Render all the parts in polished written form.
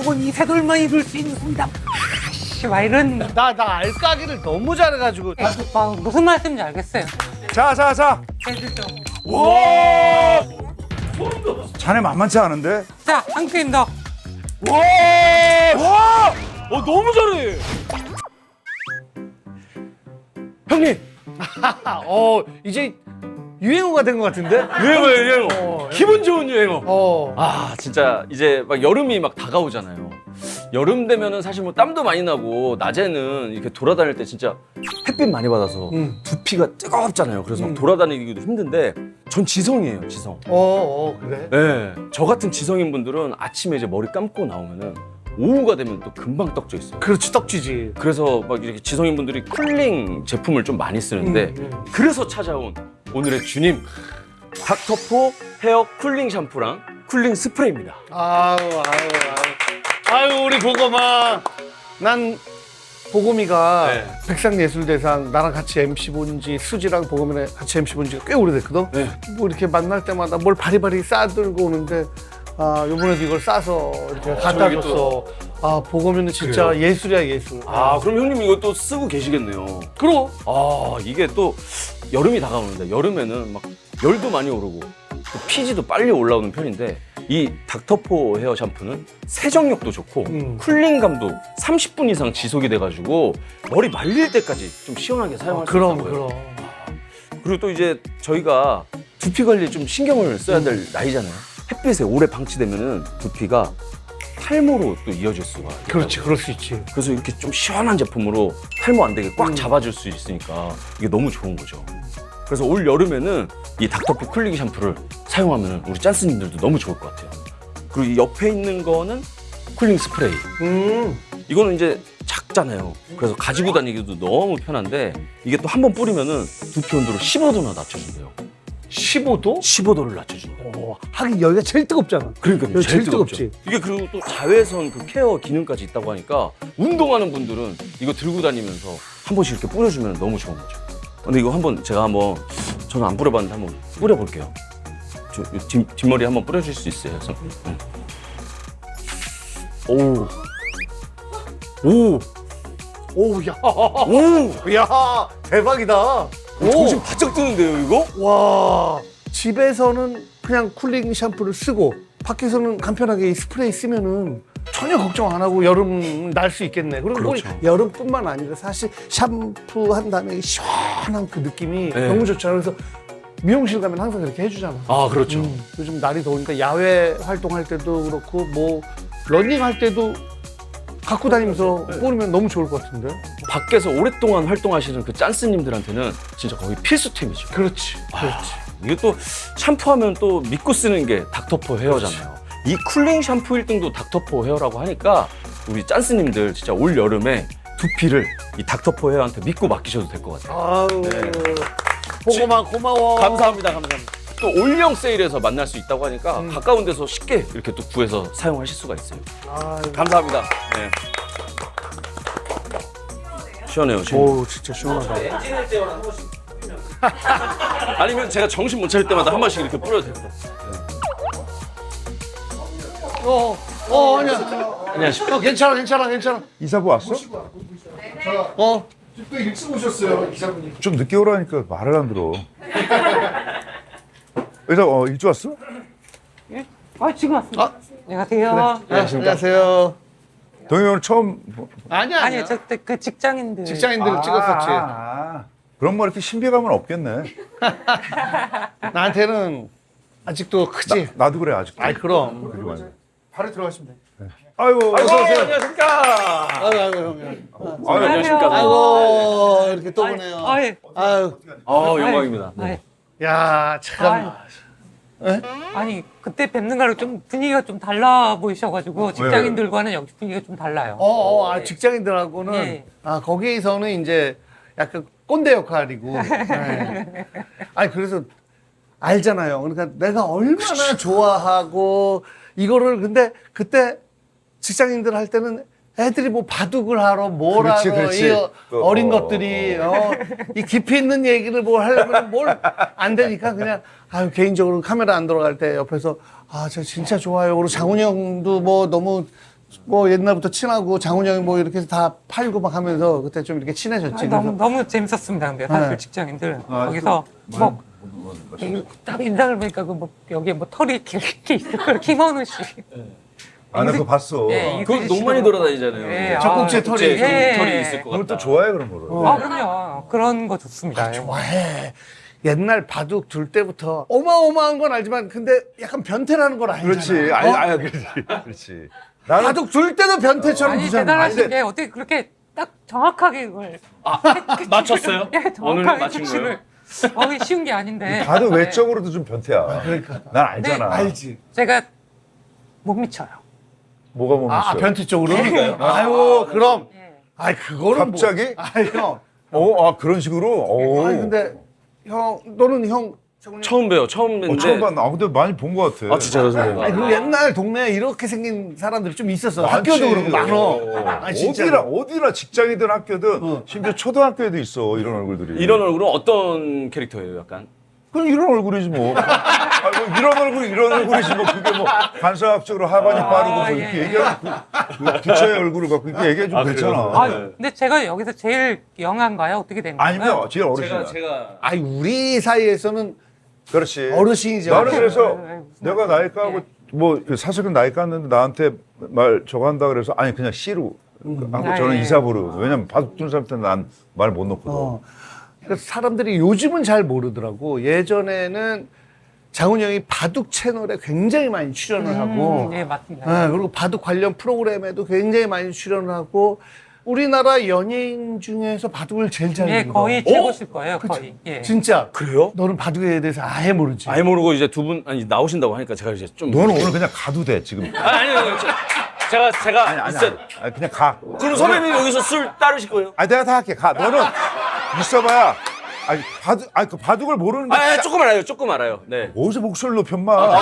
결국은 이 새돌만 입을 수 있는 손이다. 아씨, 막 이런. 나 알까기를 너무 잘해가지고. 막 무슨 말씀인지 알겠어요. 자. 해주죠. 와! 자네 만만치 않은데? 자, 한 게임 더. 와! 너무 잘해. 형님. 이제 유행어가 된 것 같은데? 유행어. 기분 좋은 유행어. 아, 진짜 이제 막 여름이 막 다가오잖아요. 여름 되면은 사실 뭐 땀도 많이 나고 낮에는 이렇게 돌아다닐 때 진짜 햇빛 많이 받아서 두피가 뜨겁잖아요. 그래서 막 돌아다니기도 힘든데 전 지성이에요, 지성. 그래? 네, 저 같은 지성인 분들은 아침에 이제 머리 감고 나오면은 오후가 되면 또 금방 떡져 있어요. 그렇지, 떡지지. 그래서 막 이렇게 지성인 분들이 쿨링 제품을 좀 많이 쓰는데 그래서 찾아온 오늘의 주님 닥터포 헤어 쿨링 샴푸랑 쿨링 스프레이입니다. 아유, 우리 보검아. 난 보검이가 네. 백상예술대상 나랑 같이 MC 본지 수지랑 보검이랑 같이 MC 본 지가 꽤 오래됐거든? 네. 뭐 이렇게 만날 때마다 뭘 바리바리 싸들고 오는데 요번에도 이걸 싸서 이렇게 갖다 저기 줬어. 보검이는 진짜 그래요? 예술이야, 예술. 그럼 형님 이것도 쓰고 계시겠네요. 그럼. 이게 또 여름이 다가오는데 여름에는 막 열도 많이 오르고 또 피지도 빨리 올라오는 편인데 이 닥터포 헤어 샴푸는 세정력도 좋고 쿨링감도 30분 이상 지속이 돼가지고 머리 말릴 때까지 좀 시원하게 사용할 수 있다고요. 그럼. 그리고 또 이제 저희가 두피 관리에 좀 신경을 써야 될 나이잖아요. 햇빛에 오래 방치되면은 두피가 탈모로 또 이어질 수가 있어요. 그렇지, 그럴 수 있지. 그래서 이렇게 좀 시원한 제품으로 탈모 안 되게 꽉 잡아줄 수 있으니까 이게 너무 좋은 거죠. 그래서 올 여름에는 이 닥터포 쿨링 샴푸를 사용하면 우리 짠스님들도 너무 좋을 것 같아요. 그리고 이 옆에 있는 거는 쿨링 스프레이. 이거는 이제 작잖아요. 그래서 가지고 다니기도 너무 편한데 이게 또 한 번 뿌리면은 두피 온도를 15도나 낮춰준대요. 15도? 15도를 낮춰준대요. 하긴 여기가 제일 뜨겁잖아. 그러니까 여기 제일 뜨겁지. 이게 그리고 또 자외선 그 케어 기능까지 있다고 하니까 운동하는 분들은 이거 들고 다니면서 한 번씩 이렇게 뿌려주면 너무 좋은 거죠. 근데 이거 제가 저는 안 뿌려봤는데 한번 뿌려볼게요. 뒷머리 한번 뿌려줄 수 있어요, 선생님? 야, 대박이다. 정신 바짝 드는데요, 이거? 와, 집에서는 그냥 쿨링 샴푸를 쓰고 밖에서는 간편하게 이 스프레이 쓰면은 전혀 걱정 안 하고 여름 날 수 있겠네. 그리고 그렇죠. 여름뿐만 아니라 사실 샴푸 한 다음에 시원한 그 느낌이 네. 너무 좋잖아. 그래서 미용실 가면 항상 그렇게 해주잖아. 그렇죠. 요즘 날이 더우니까 야외 활동할 때도 그렇고 뭐 러닝할 때도 갖고 다니면서 뿌리면 너무 좋을 것 같은데. 밖에서 오랫동안 활동하시는 그 짠스님들한테는 진짜 거의 필수템이죠. 그렇지. 이게 또 샴푸하면 또 믿고 쓰는 게 닥터포 헤어잖아요. 이 쿨링 샴푸 1등도 닥터포 헤어라고 하니까 우리 짠스님들 진짜 올 여름에 두피를 이 닥터포 헤어한테 믿고 맡기셔도 될 것 같아요. 아유, 네. 보고만 고마워. 감사합니다. 또 올영 세일에서 만날 수 있다고 하니까 가까운 데서 쉽게 이렇게 또 구해서 사용하실 수가 있어요. 아유. 감사합니다. 네. 시원해요, 지금. 오, 진짜 시원하다. 아니면 제가 정신 못 차릴 때마다 한 번씩 이렇게 뿌려도 돼요. 아니야. 안녕하십니까. 괜찮아. 이사부 왔어? 또 일찍 오셨어요, 기사분이. 좀 늦게 오라니까 말을 안 들어. 의사 일찍 왔어? 예? 지금 왔습니다. 안녕하세요. 안녕하세요. 동희 오늘 처음 아니야. 아니요, 그 직장인들. 직장인들을 찍었었지. 그럼 뭐 이렇게 신비감은 없겠네. 나한테는 아직도 크지. 나도 그래 아직도. 아이, 그럼. 그지 마요. 바로 들어가시면 돼. 아이고. 안녕하십니까. 아이고, 형님. 안녕하십니까. 아이고, 이렇게 또 보네요. 예. 아유, 영광입니다. 야, 참. 아니, 그때 뵙는 거랑 좀 분위기가 좀 달라 보이셔가지고 직장인들과는 역시 분위기가 좀 달라요. 직장인들하고는 예. 거기에서는 이제 약간 꼰대 역할이고. 네. 아니, 그래서 알잖아요. 그러니까 내가 얼마나 좋아하고 이거를 근데 그때 직장인들 할 때는 애들이 뭐 바둑을 하러 뭘 그렇지, 하러 그렇지. 이 어린 것들이 이 깊이 있는 얘기를 뭘 하려면 뭘 안 되니까 그냥 개인적으로 카메라 안 들어갈 때 옆에서 저 진짜 좋아요. 그리고 장훈이 형도 뭐 너무 뭐 옛날부터 친하고 장훈 형이 뭐 이렇게 해서 다 팔고 막 하면서 그때 좀 이렇게 친해졌지. 너무 재밌었습니다. 근데 사실 네. 직장인들 거기서 뭐 딱 인상을 보니까 그 뭐 여기에 뭐 털이 이렇게 있을 거예요. 김원우 씨. 아, 나 그거 봤어. 예, 그거 너무 많이 돌아다니잖아요. 예, 젖꼭지에 털이. 예. 털이 있을 것 그걸 같다. 또 좋아해 그런 거를. 아, 그럼요. 그런 거 좋습니다. 좋아해. 옛날 바둑 둘 때부터 어마어마한 건 알지만 근데 약간 변태라는 걸 알잖아. 그렇지. 아니, 그렇지. 그렇지. 나는 바둑 둘 때도 변태처럼 아니 두잖아. 대단하신 게 어떻게 그렇게 딱 정확하게 그걸 맞췄어요? 예, 오늘 정확하게 맞힌 거예요? 이게 쉬운 게 아닌데. 바둑 네. 외적으로도 좀 변태야. 그러니까. 난 알잖아. 네. 알지. 제가 못 미쳐요. 뭐가 못 아, 미쳐. 변태 쪽으로? 아유, 그럼. 예. 아이, 그거는 갑자기? 뭐. 아이, 형. 그런 식으로? 아니, 근데, 형, 너는 형. 처음 봬요. 처음 뵀는데. 처음 봤나? 근데 많이 본 것 같아. 아 진짜요, 선생님? 아니, 그리고 옛날 동네에 이렇게 생긴 사람들이 좀 있었어. 많지. 학교도 그렇고 많어. 아니, 진짜. 어디나 직장이든 학교든 심지어 초등학교에도 있어 이런 얼굴들이. 이런 얼굴은 어떤 캐릭터예요, 약간? 그냥 이런 얼굴이지 뭐. 뭐 이런 얼굴이지 뭐. 그게 뭐 반사학적으로 하반이 빠르고 뭐 이렇게 예. 얘기하면 그 부처의 얼굴을 갖고 이렇게 얘기해 주면 그래요? 되잖아. 아, 근데 제가 여기서 제일 영한가요? 어떻게 된 건가요? 아니면 제일 어르신이야. 제가 아니, 우리 사이에서는 그렇지. 어르신이죠. 나는 그래서 무슨 내가 나이 까고 예. 뭐 사실은 나이 깠는데 나한테 말 저거 한다 그래서 아니 그냥 씨로 하고 아, 저는 예. 이사부로. 왜냐면 바둑 두는 사람 때는 난 말 못 놓거든. 그래서 사람들이 요즘은 잘 모르더라고. 예전에는 장훈 형이 바둑 채널에 굉장히 많이 출연을 하고, 네, 맞습니다. 예, 그리고 바둑 관련 프로그램에도 굉장히 많이 출연을 하고, 우리나라 연예인 중에서 바둑을 제일 잘 예, 부르고. 거의 최고실 거예요, 거의. 예. 진짜. 그래요? 너는 바둑에 대해서 아예 모르지. 아예 모르고 이제 두 분 아니 나오신다고 하니까 제가 이제 좀. 너는 오늘 그냥 가도 돼 지금. 아니요. 제가 아니, 진짜. 아니, 그냥 가. 그럼 선배님 여기서 술 따르실 거예요? 아니 내가 다 할게. 가. 너는 있어봐야. 그 바둑을 모르는데. 조금 알아요. 조금 알아요. 네. 어디서 목소리를 높여 마.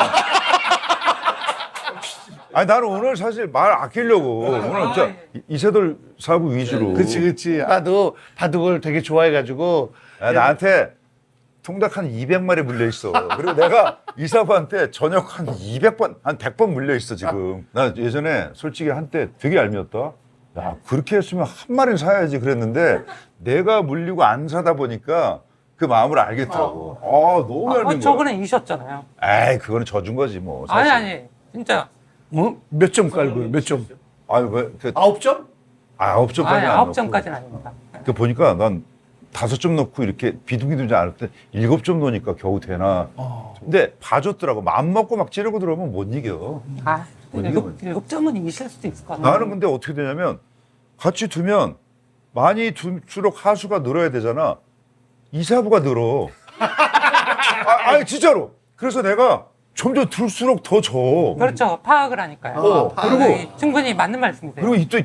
아니 나는 오늘 사실 말 아끼려고 오늘 진짜 이세돌 사부 위주로. 그치. 나도 바둑을 되게 좋아해가지고. 야, 나한테 통닭 한 200마리 물려 있어. 그리고 내가 이사부한테 저녁 한 200번, 한 100번 물려 있어 지금. 나 예전에 솔직히 한때 되게 얄미웠다. 야 그렇게 했으면 한 마리는 사야지 그랬는데 내가 물리고 안 사다 보니까 그 마음을 알겠더라고. 너무 얄미운 거야. 저번에 이셨잖아요. 에이 그거는 져준 거지 뭐. 사실. 아니, 진짜. 몇 점 깔고요? 몇 점? 아니 왜? 9점? 9점까지는 아니, 안 넣고. 9점까지는 아닙니다. 그 보니까 난 5점 넣고 이렇게 비둥비둥지 않을 때 7점 넣으니까 겨우 되나. 근데 봐줬더라고. 마음 먹고 막 찌르고 들어오면 못 이겨. 아, 뭐 일곱 점은 이기실 수도 있을 것 같아요. 나는 근데 어떻게 되냐면 같이 두면 많이 둘수록 하수가 늘어야 되잖아. 이사부가 늘어. 아니 진짜로. 그래서 내가 점점 둘수록 더 져. 그렇죠. 파악을 하니까요. 그리고 충분히 맞는 말씀이세요. 그리고 또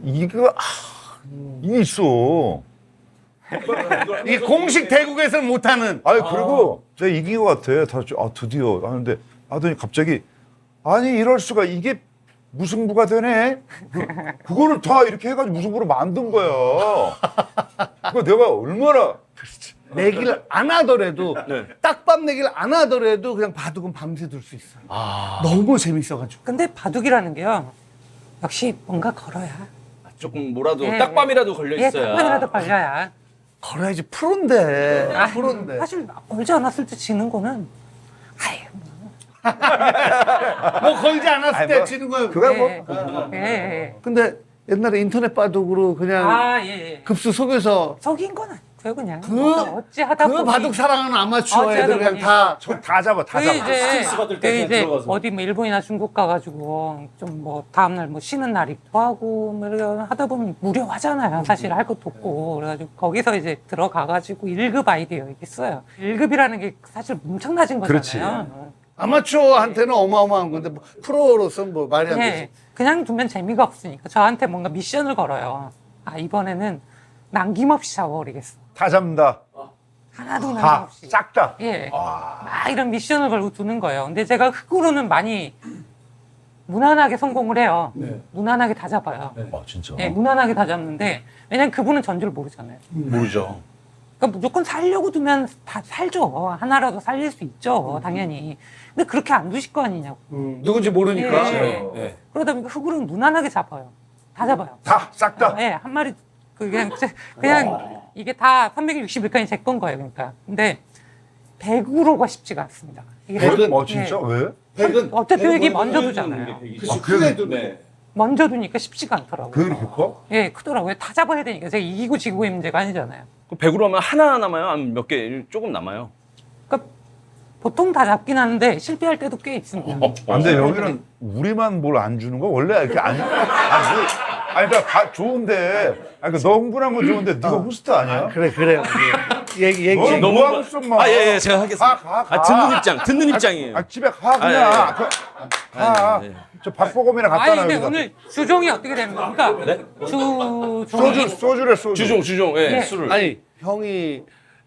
이게 있어. 이 공식 대국에서는 못하는. 그리고 내가 이긴 것 같아. 드디어 하는데 하더니 갑자기 아니 이럴 수가 이게 무승부가 되네. 그거를 다 이렇게 해가지고 무승부로 만든 거야. 그거 내가 얼마나 내기를 안 하더라도 네. 딱밤 내기를 안 하더라도 그냥 바둑은 밤새 둘 수 있어. 너무 재밌어가지고. 근데 바둑이라는 게요. 역시 뭔가 걸어야. 조금 뭐라도 예. 딱밤이라도 걸려 예, 있어야. 딱밤이라도 걸려야. 걸어야지 프로인데. 아, 프로인데. 사실 걸지 않았을 때 지는 거는 아유. 뭐 걸지 않았을 아니, 때 뭐, 지는 거예요. 그거 뭐 예. 근데 옛날에 인터넷 바둑으로 그냥 아, 예. 급수 속여서 속인 건 아니고요, 그냥. 그- 어찌 하다 그 보니. 바둑 사랑하는 아마추어 어찌 애들 하다 그냥 보니. 다 다 잡아. 다 그 잡아. 이제, 스트레스 받을 때 그 그냥 이제 들어가서. 어디 뭐 일본이나 중국 가가지고 좀 뭐 다음날 뭐 쉬는 날이기도 하고 뭐 이렇게 하다 보면 무료하잖아요. 사실 할 것도 없고. 그래가지고 거기서 이제 들어가가지고 1급 아이디어 있어요. 1급이라는 게 사실 엄청 낮은 거잖아요. 아마추어한테는 어마어마한 건데 뭐 프로로서는 뭐 말이 안 되지. 예, 그냥 두면 재미가 없으니까 저한테 뭔가 미션을 걸어요. 아, 이번에는 남김없이 잡아버리겠어. 다 잡는다. 하나도 다. 남김없이. 싹 다. 예. 막 이런 미션을 걸고 두는 거예요. 근데 제가 흙으로는 많이 무난하게 성공을 해요. 무난하게 다 잡아요. 진짜. 예, 무난하게 다 잡는데, 왜냐면 그분은 전주를 모르잖아요. 모르죠. 그러니까 무조건 살려고 두면 다 살죠. 하나라도 살릴 수 있죠, 당연히. 근데 그렇게 안 두실 거 아니냐고. 누군지 모르니까. 예. 그러다 보니까 흑우는 무난하게 잡아요. 다 잡아요. 다 싹 다. 예, 한 마리 그냥 이게 다 360일간이 제 건 거예요, 그러니까. 근데 100으로가 쉽지가 않습니다. 이게 진짜 예. 왜? 백은 어차피 여기 먼저 두잖아요. 크게 두네. 먼저 두니까 쉽지가 않더라고요. 그 이렇게 커? 예, 크더라고요. 다 잡아야 되니까. 제가 이기고 지고의 문제가 아니잖아요. 그 100으로 하면 하나 남아요? 아니면 몇 개 조금 남아요? 그러니까 보통 다 잡긴 하는데 실패할 때도 꽤 있습니다. 근데 여기는 우리만 뭘 안 주는 거 원래 이렇게 안. 아니 그러니까 좋은데. 아니 그러니까 너 흥분한 건 좋은데 네가 호스트 아니야? 그래요. 얘기. 너는 너무 뭐 하고 있어, 마. 예, 제가 하겠습니다. 가. 듣는 입장이에요. 집에 가 그냥. 가. 예. 저 박보검이나 갖다 아니 놔. 근데 여기다. 오늘 주종이 어떻게 되는 겁니까? 소주래 소주. 주종, 예, 네. 술을. 아니 형이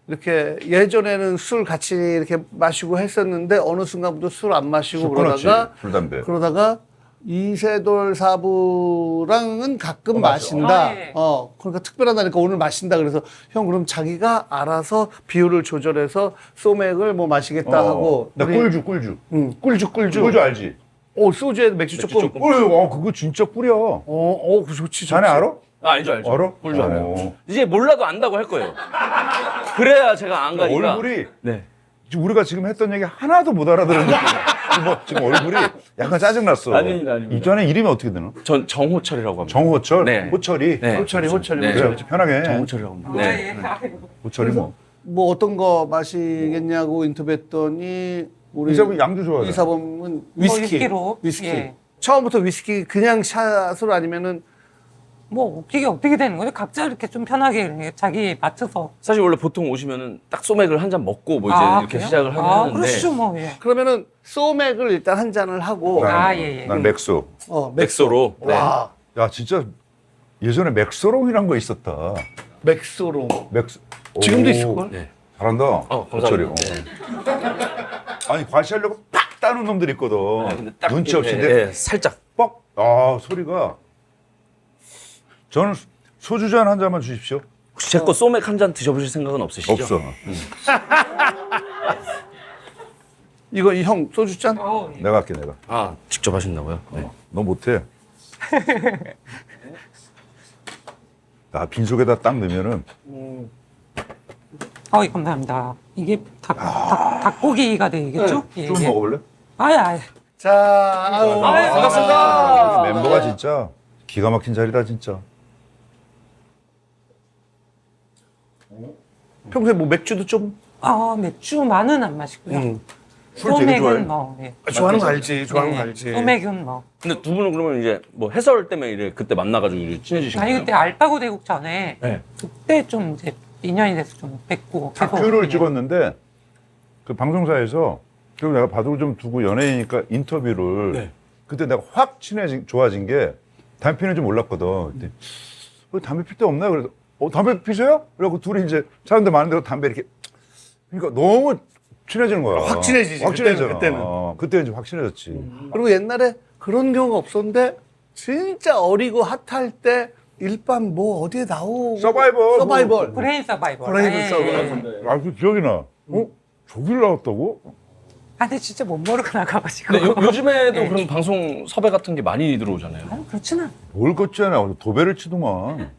이렇게 예전에는 술 같이 이렇게 마시고 했었는데 어느 순간부터 술 안 마시고 끊었지. 그러다가 술 담배. 그러다가 이세돌 사부랑은 가끔 맞아. 마신다. 아, 예. 그러니까 특별한 날이니까 오늘 마신다. 그래서 형 그럼 자기가 알아서 비율을 조절해서 소맥을 뭐 마시겠다 하고. 나 우리- 꿀주. 꿀주. 꿀주 알지? 소주에 맥주 조금. 그거 진짜 꿀이야. 그거 좋지. 자네 알아? 알죠. 알아? 꿀주 알아요. 이제 몰라도 안다고 할 거예요. 그래야 제가 안 가니까. 얼굴이 네. 지금 우리가 지금 했던 얘기 하나도 못 알아들은 느낌이야. 지금 얼굴이 약간 짜증났어. 아닙니다. 이전에 이름이 어떻게 되나? 전 정호철이라고 합니다. 정호철? 네. 호철이? 네. 호철이. 네. 그래, 편하게 해. 정호철이라고 합니다. 네. 호철이 뭐. 뭐 어떤 거 마시겠냐고 인터뷰했더니 우리 이사범 양주 좋아하잖아. 이사범은 위스키. 위스키로. 예. 처음부터 위스키 그냥 샷으로 아니면은 뭐 어떻게 되는 거죠? 각자 이렇게 좀 편하게 이렇게 자기 맞춰서. 사실 원래 보통 오시면은 딱 소맥을 한 잔 먹고 뭐 이제 이렇게 그래요? 시작을 하는데. 그렇죠 뭐. 예. 그러면은 소맥을 일단 한 잔을 하고 예. 난 맥주. 맥소로. 네. 와 야 진짜 예전에 맥소롱이란 거 있었다. 맥소로 맥스. 지금도 오, 있을걸? 네. 잘한다. 호철이. 감사합니다. 아니 과시하려고 팍 따는 놈들 있거든. 근데 딱 눈치 없이. 이렇게, 근데 예, 살짝. 뻑. 소리가. 저는 소주잔 한 잔만 주십시오. 혹시 제 거 소맥 한 잔 드셔보실 생각은 없으시죠? 없어. 이거 이 형 소주 잔? 예. 내가 할게 내가. 아, 직접 하신다고요? 네. 너 못해. 나 빈속에다 딱 넣으면은 감사합니다. 이게 닭고기가 되겠죠? 예, 좀 예. 먹어볼래? 아유. 자 반갑습니다. 멤버가 진짜 기가 막힌 자리다 진짜. 평소에 뭐 맥주도 좀 맥주만은 안 마시고요. 술 되게 좋아해. 소맥은 뭐. 예. 좋아하는 거 알지 좋아하는 예. 거 알지 소맥은 뭐. 근데 두 분은 그러면 이제 뭐 해설 때문에 이래 그때 만나가지고 이제 친해지신 아니 거예요? 그때 알파고 대국 전에 네. 그때 좀 이제 인연이 돼서 좀 뵙고 계속 다큐를 예. 찍었는데 그 방송사에서 그리고 내가 바둑을 좀 두고 연예인이니까 인터뷰를 네. 그때 내가 확 좋아진 게 담배 피는 줄 몰랐거든. 그때 담배 필 데 없나요? 그래서 담배 피세요? 그래갖고 둘이 이제 사람들 많은 데로 담배 이렇게 그러니까 너무 친해지는 거야. 확 친해지지, 확 친해져. 그때는. 그때 이제 확 친해졌지. 그리고 옛날에 그런 경우가 없었는데 진짜 어리고 핫할 때 일반 뭐 어디에 나오고 서바이벌 브레인 서바이벌. 브레인 예, 서바이벌. 아, 그 기억이 나. 저길 나왔다고? 근데 진짜 못 모르고 나가가지고. 근데 요즘에도 네. 그럼 방송 섭외 같은 게 많이 들어오잖아요. 그렇지는 뭘 걷지않아. 도배를 치더만.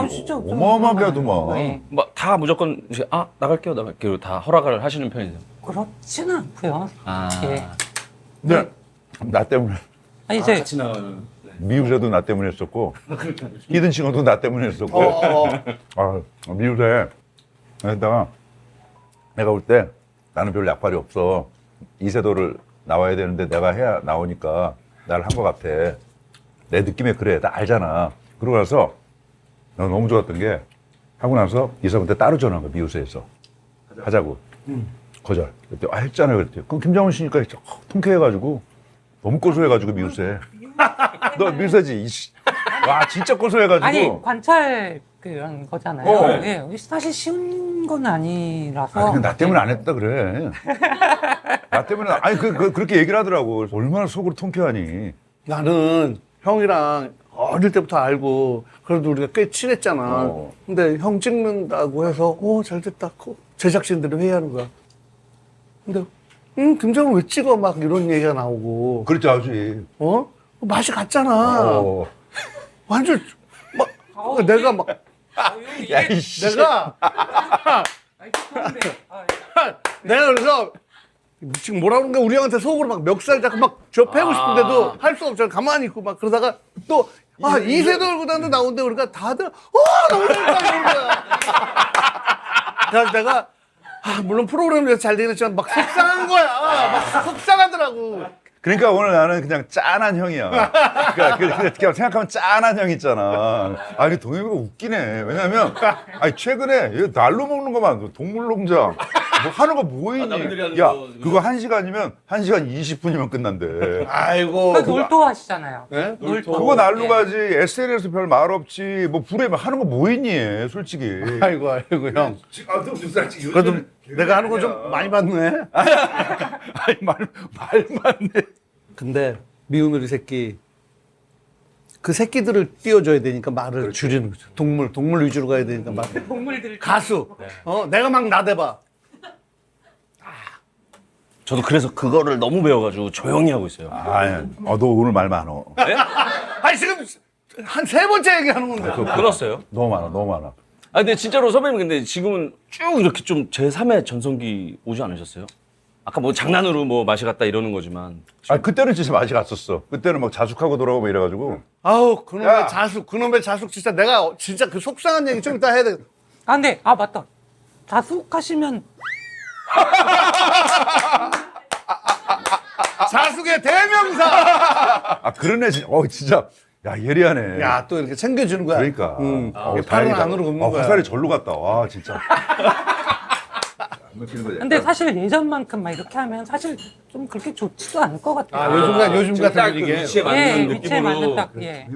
진짜 좀 어마어마하게 하더만. 예. 뭐 다 무조건 이제 나갈게요 다 허락을 하시는 편이세요? 그렇지는 않고요. 아. 예. 근데 나 때문에 이제 같이 나가는. 미우새도 나 때문에 했었고 히든싱어도 나 때문에 했었고 미우새 그러다가 내가 올 때 나는 별로 약발이 없어. 이세돌을 나와야 되는데 내가 해야 나오니까 나를 한 것 같아. 내 느낌에 그래. 나 알잖아. 그러고 나서 나 너무 좋았던 게 하고 나서 이사한테 따로 전화한 거야. 미우새에서 하자고. 거절. 그랬더니 했잖아요. 그랬더니 그럼 김장훈 씨니까 통쾌해가지고 너무 고소해가지고 미우새. 너 미우새지? 와 진짜 고소해가지고. 아니 관찰 그런 거잖아요. 예. 사실 쉬운 건 아니라서. 그냥 나 때문에 안 했다 그래. 나 때문에 아니 그렇게 얘기를 하더라고. 그래서 얼마나 속으로 통쾌하니. 나는 형이랑 어릴 때부터 알고 그래도 우리가 꽤 친했잖아. 근데 형 찍는다고 해서 잘 됐다. 제작진들이 회의하는 거야. 근데 김정은 왜 찍어? 막 이런 얘기가 나오고. 그렇지 하지. 맛이 갔잖아. 완전 막 내가 막 야, 이씨. 내가 그래서 지금 뭐라 그러는 거야? 우리 형한테 속으로 막 멱살 잡고 막 저 패고 싶은데도 할 수 없잖아. 가만히 있고 막 그러다가 또 이세돌 구단도 나온대. 그러니까 다들 너무 재밌다 이러는 거야. 그래서 내가 물론 프로그램에서 잘 되긴 했지만 막 속상한 거야. 막 속상하더라고. 그러니까 오늘 나는 그냥 짠한 형이야. 그러니까 생각하면 짠한 형 있잖아. 아니 동엽이가 웃기네. 왜냐면 최근에 얘 날로 먹는 거만 동물농장 뭐 하는 거 뭐 있니? 남들이 하는 야 거. 그거 1시간이면 1시간 20분이면 끝난대. 아이고. 그 놀토 하시잖아요. 네? 놀토. 그거 날로 예. 가지. SNS에서 별 말 없지. 뭐 불에 하는 거 뭐 있니? 솔직히. 아이고 형. 그래도 내가 하는 거 좀 많이 봤네. 아니 말만 해. 근데 미운 우리 새끼 그 새끼들을 띄워줘야 되니까 말을 줄이는 거죠. 동물 위주로 가야 되니까 말. 동물들 가수. 내가 막 나대봐. 저도 그래서 그거를 너무 배워가지고 조용히 하고 있어요. 너 오늘 말 많어. 아니 지금 한 3번째 얘기하는 건데. 끊었어요? 너무 많아. 근데 진짜로 선배님 근데 지금은 쭉 이렇게 좀 제3의 전성기 오지 않으셨어요? 아까 뭐 장난으로 뭐 맛이 갔다 이러는 거지만 그때는 진짜 맛이 갔었어. 그때는 막 자숙하고 돌아오고 이래가지고. 아우 야. 그놈의 자숙 진짜 내가 진짜 그 속상한 얘기 좀 이따 해야 돼. 근데 맞다. 자숙하시면 자숙의 대명사. 그러네 진짜. 야 예리하네. 야 또 이렇게 챙겨주는 거야. 그러니까. 팔은 다행이다. 안으로 굽는 거야. 화살이 절로 갔다. 와 진짜. 근데 사실 예전만큼 막 이렇게 하면 사실 좀 그렇게 좋지도 않을 것 같아요. 요즘 같은 분위기에. 위치에 맞는 예, 느낌으로 위치에 맞는 딱 예.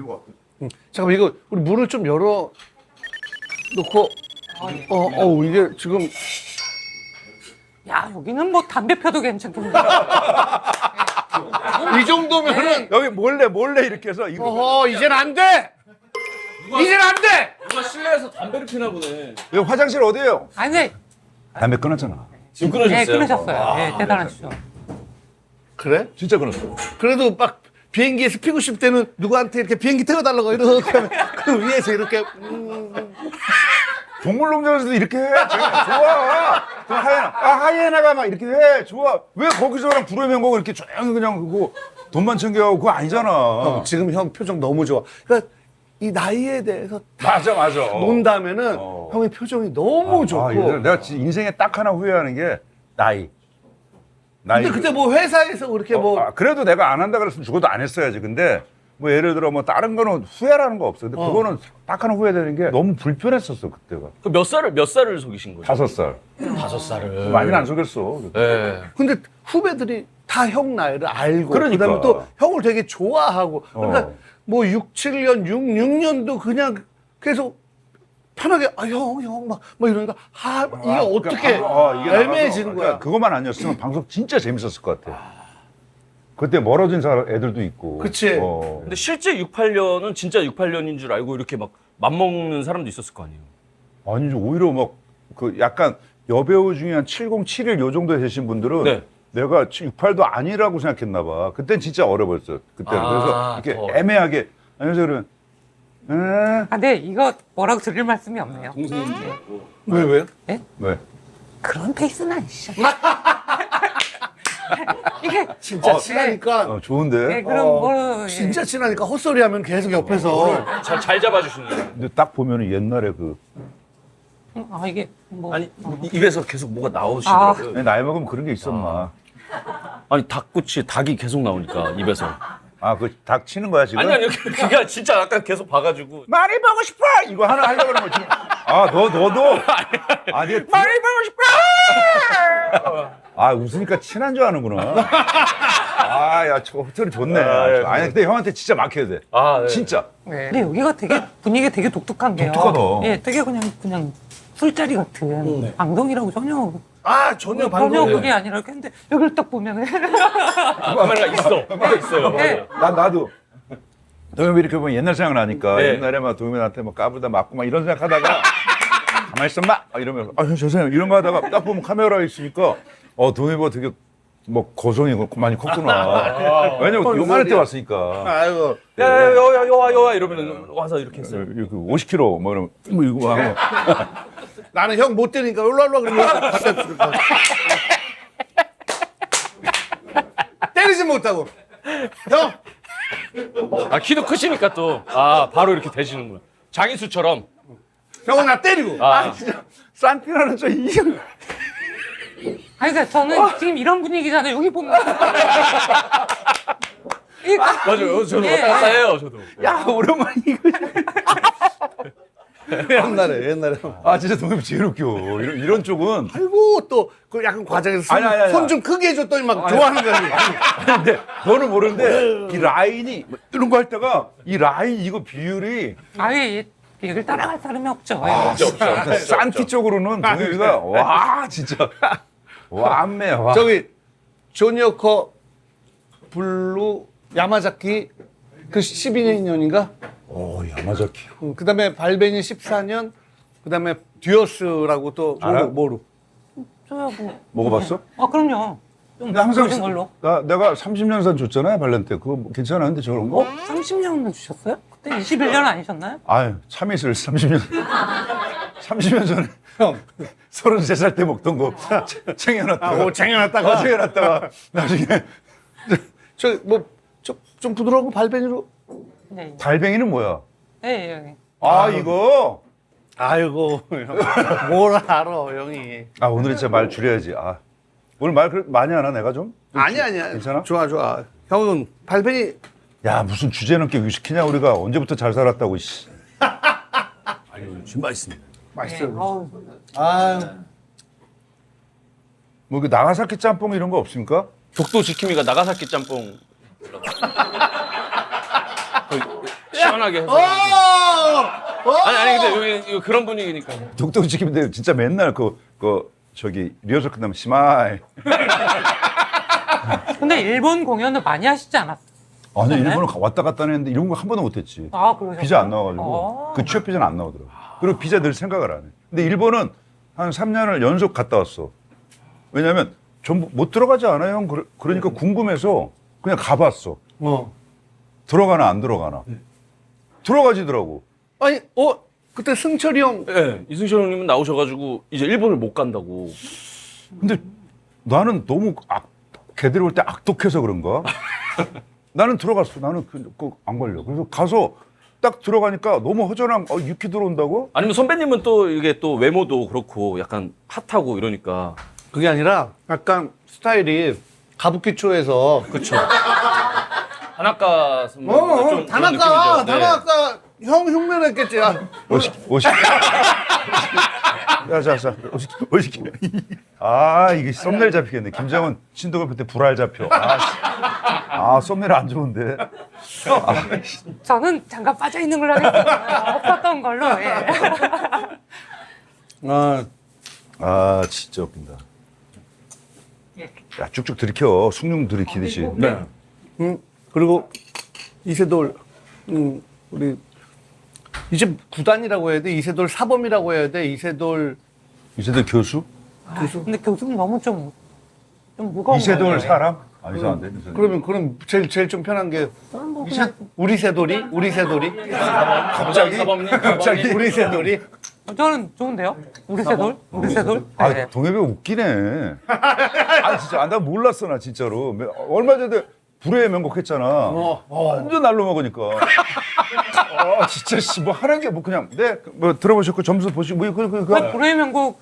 잠깐만 이거 우리 문을 좀 열어 놓고. 이게 지금 야 여기는 뭐 담배 펴도 괜찮겠네. 이 정도면은 여기 몰래 이렇게 해서 이거. 이젠 안 돼. 이젠 안 돼. 누가 실내에서 담배를 피나 보네. 이거 화장실 어디예요? 아니 담배 끊었잖아. 지금 끊으셨어요? 끊으셨어요. 예, 대단하시죠. 그래? 진짜 끊었어. 그래도 막 비행기에서 피고 싶을 때는 누구한테 이렇게 비행기 태워달라고 이렇게 하면 그 위에서 이렇게 동물농장에서도 이렇게 해. 좋아. 그 하이에나가 막 이렇게 해. 좋아. 왜 거기서 그냥 불의 명곡 이렇게 조용히 그냥 그거 돈만 챙겨가고 그거 아니잖아. 지금 형 표정 너무 좋아. 그러니까 이 나이에 대해서 맞아. 논다면은 형의 표정이 너무 좋고. 내가 진짜 인생에 딱 하나 후회하는 게 나이. 근데 그때 뭐 회사에서 그렇게 그래도 내가 안 한다 그랬으면 죽어도 안 했어야지. 근데 뭐 예를 들어 뭐 다른 거는 후회라는 거 없어. 근데 그거는 딱 하나 후회되는 게 너무 불편했었어 그때가. 그 몇 살을 속이신 거죠? 5살. 5살을. 많이는 안 속였어. 네. 근데 후배들이 다 형 나이를 알고 그러니까. 그다음에 또 형을 되게 좋아하고 그러니까 뭐 6, 7년, 6년도 그냥 계속 편하게 형 막 이러니까 이게 어떻게 이게 애매해지는 거야. 그것만 아니었으면 방송 진짜 재밌었을 것 같아. 그때 멀어진 애들도 있고. 그치. 근데 실제 68년은 진짜 68년인 줄 알고 이렇게 막 맘먹는 사람도 있었을 거 아니에요? 아니죠. 오히려 막 그 약간 여배우 중에 한 70, 71 요 정도에 되신 분들은 네. 내가 68도 아니라고 생각했나 봐. 그땐 진짜 어려 보였어요. 그때는. 그래서 이렇게 더. 애매하게 안녕하세요 그러면 근데 이거 뭐라고 드릴 말씀이 없네요. 왜? 왜? 그런 페이스는 아니시죠. 이게 진짜 친하니까 좋은데? 예, 그럼 뭐 진짜 친하니까 헛소리 하면 계속 옆에서 잘 잡아주시는. 근데 딱 보면은 옛날에 그 이게 뭐 아니 입에서 계속 뭐가 나오시더라고요. 나이 먹으면 그런 게 있었나. 아니 닭꼬치 닭이 계속 나오니까 입에서. 그 닭 치는 거야 지금? 아니 그게 진짜 아까 계속 봐가지고. 많이 보고 싶어! 이거 하나 하려고 그러는 거지. 너도? 아니, 많이 보고 싶어! 웃으니까 친한 줄 아는구나. 저 호텔이 좋네. 아니, 근데 형한테 진짜 막혀야 돼. 네. 진짜. 근데 여기가 되게 분위기가 되게 독특한 게요. 독특하다. 예, 되게 그냥 술자리 같은 방송이라고 전혀 전혀 전혀 그게 아니라 근데 여기를 딱 보면은 카메라가 있어요. 네. 나도. 동엽이 이렇게 보면 옛날 생각 나니까 네. 옛날에 막 동엽이한테 뭐 까불다 맞고 막 이런 생각하다가 가만히 있어 막 이러면서 형 죄송해요 이런 거 하다가 딱 보면 카메라가 있으니까 동엽이가 되게 뭐 고성이 많이 컸구나. 왜냐면 요만할 때 왔으니까. 아이고. 야야야야야 이러면 와서 이렇게 했어요. 이렇게 50kg 뭐 이러면 뭐 이거 하고 나는 형 못 때리니까 올라 그러면 갖다 주고. 때리지 못하고. 형. 아 키도 크시니까 또 바로 이렇게 되시는구나. 장인수처럼. 형은 나 때리고. 진짜 산티나는 저 이형 아니, 그러니까 저는 지금 이런 분위기잖아요. 여기 보면. 맞아요. 저도 예. 왔다 갔다 해요. 저도. 야 오랜만에 이거 옛날에. 진짜 동엽이 제일 웃겨. 이런 쪽은 아이고 또 그 약간 과장해서 아니. 손 좀 크게 해줬더니 막 좋아하는 거야. 근데 너는 모르는데 이 라인이 뭐 이런 거 할 때가 이 라인 이거 비율이 아예 얘를 따라갈 사람이 없죠. 진짜 산티 쪽으로는 동엽이가 와 진짜 완매 와. 저기 조니어커 블루 야마자키 그 12년인가? 야마자키. 그다음에 발베니 14년. 그다음에 듀어스라고 또 알아? 뭐로? 저야 뭐. 먹어봤어? 그럼요. 좀 근데 항상 그런 걸로. 내가 30년산 줬잖아요 발렌테. 그거 뭐 괜찮았는데 저런 거? 30년은 주셨어요? 그때 21년 아니셨나요? 아유 참이슬 30년 30년 전에 형. 33살 때 먹던 거 챙겨놨다가 쟁여놨다가 챙겨놨다가 나중에 좀 부드러운 거 발베니로. 네. 달뱅이는 뭐야? 네. 이거 아이고 뭘 알아 형이. 오늘은 진짜 말 줄여야지. 오늘 말 많이 하나 내가 좀? 아니야. 괜찮아? 좋아. 형은 발베니. 야 무슨 주제 넘게 위시키냐 우리가 언제부터 잘 살았다고 씨. 좀 맛있습니다. 맛있어요. 아유. 뭐 그 나가사키 짬뽕 이런 거 없습니까? 독도 지킴이가 나가사키 짬뽕. 시원하게 해서. 아니 근데 여기 그런 분위기니까. 독도 지키는데 진짜 맨날 저기 리허설 끝나면 시마이. 근데 일본 공연을 많이 하시지 않았어요? 아니 네? 일본을 왔다 갔다 했는데 이런 거 한 번도 못했지. 그러셨어요? 비자 안 나와가지고 그 취업 비자는 안 나오더라고. 그리고 비자 늘 생각을 안 해. 근데 일본은 한 3년을 연속 갔다 왔어. 왜냐면 전부 못 들어가지 않아요, 형. 그러니까 궁금해서 그냥 가봤어. 들어가나 안 들어가나. 들어가지더라고. 아니 그때 승철이 형. 네, 이승철 형님은 나오셔가지고 이제 일본을 못 간다고. 근데 나는 너무 걔들이 올 때 악독해서 그런가? 나는 들어갔어. 나는 안 걸려. 그래서 가서 딱 들어가니까 너무 허전한 유키 들어온다고? 아니면 선배님은 또 이게 또 외모도 그렇고 약간 핫하고 이러니까. 그게 아니라 약간 스타일이 가부키초에서. 그쵸. 다나카 선배님 좀 그런 느낌이죠. 다나카 형 흉내냈겠지. 오십. 자. 오십. 이게 썸네일 잡히겠네. 김장훈 신동엽 때 불알 잡혀. 썸네일 안 좋은데. 저는 잠깐 빠져 있는 걸로 하겠습니다. 없었던 걸로. 예. 진짜 웃긴다. 야, 쭉쭉 들이켜. 숭늉 들이키듯이. 네. 그리고 이세돌, 우리 이제 구단이라고 해야 돼. 이세돌 사범이라고 해야 돼. 이세돌 교수? 근데 교수는 너무 좀 무거운 이세돌 거예요. 사람? 이상한데. 그럼 제일 좀 편한 게 저는 뭐 그냥 우리 세돌이. 갑자기? 우리 세돌이. 저는 좋은데요? 우리 세돌? 네. 동엽이가 웃기네. 진짜. 나 몰랐어, 나 진짜로. 얼마 전에 불의 명곡 했잖아. 완전 날로 먹으니까. 진짜, 뭐 하는 게 뭐 그냥, 뭐 들어보셨고 점수 보시고, 불의 명곡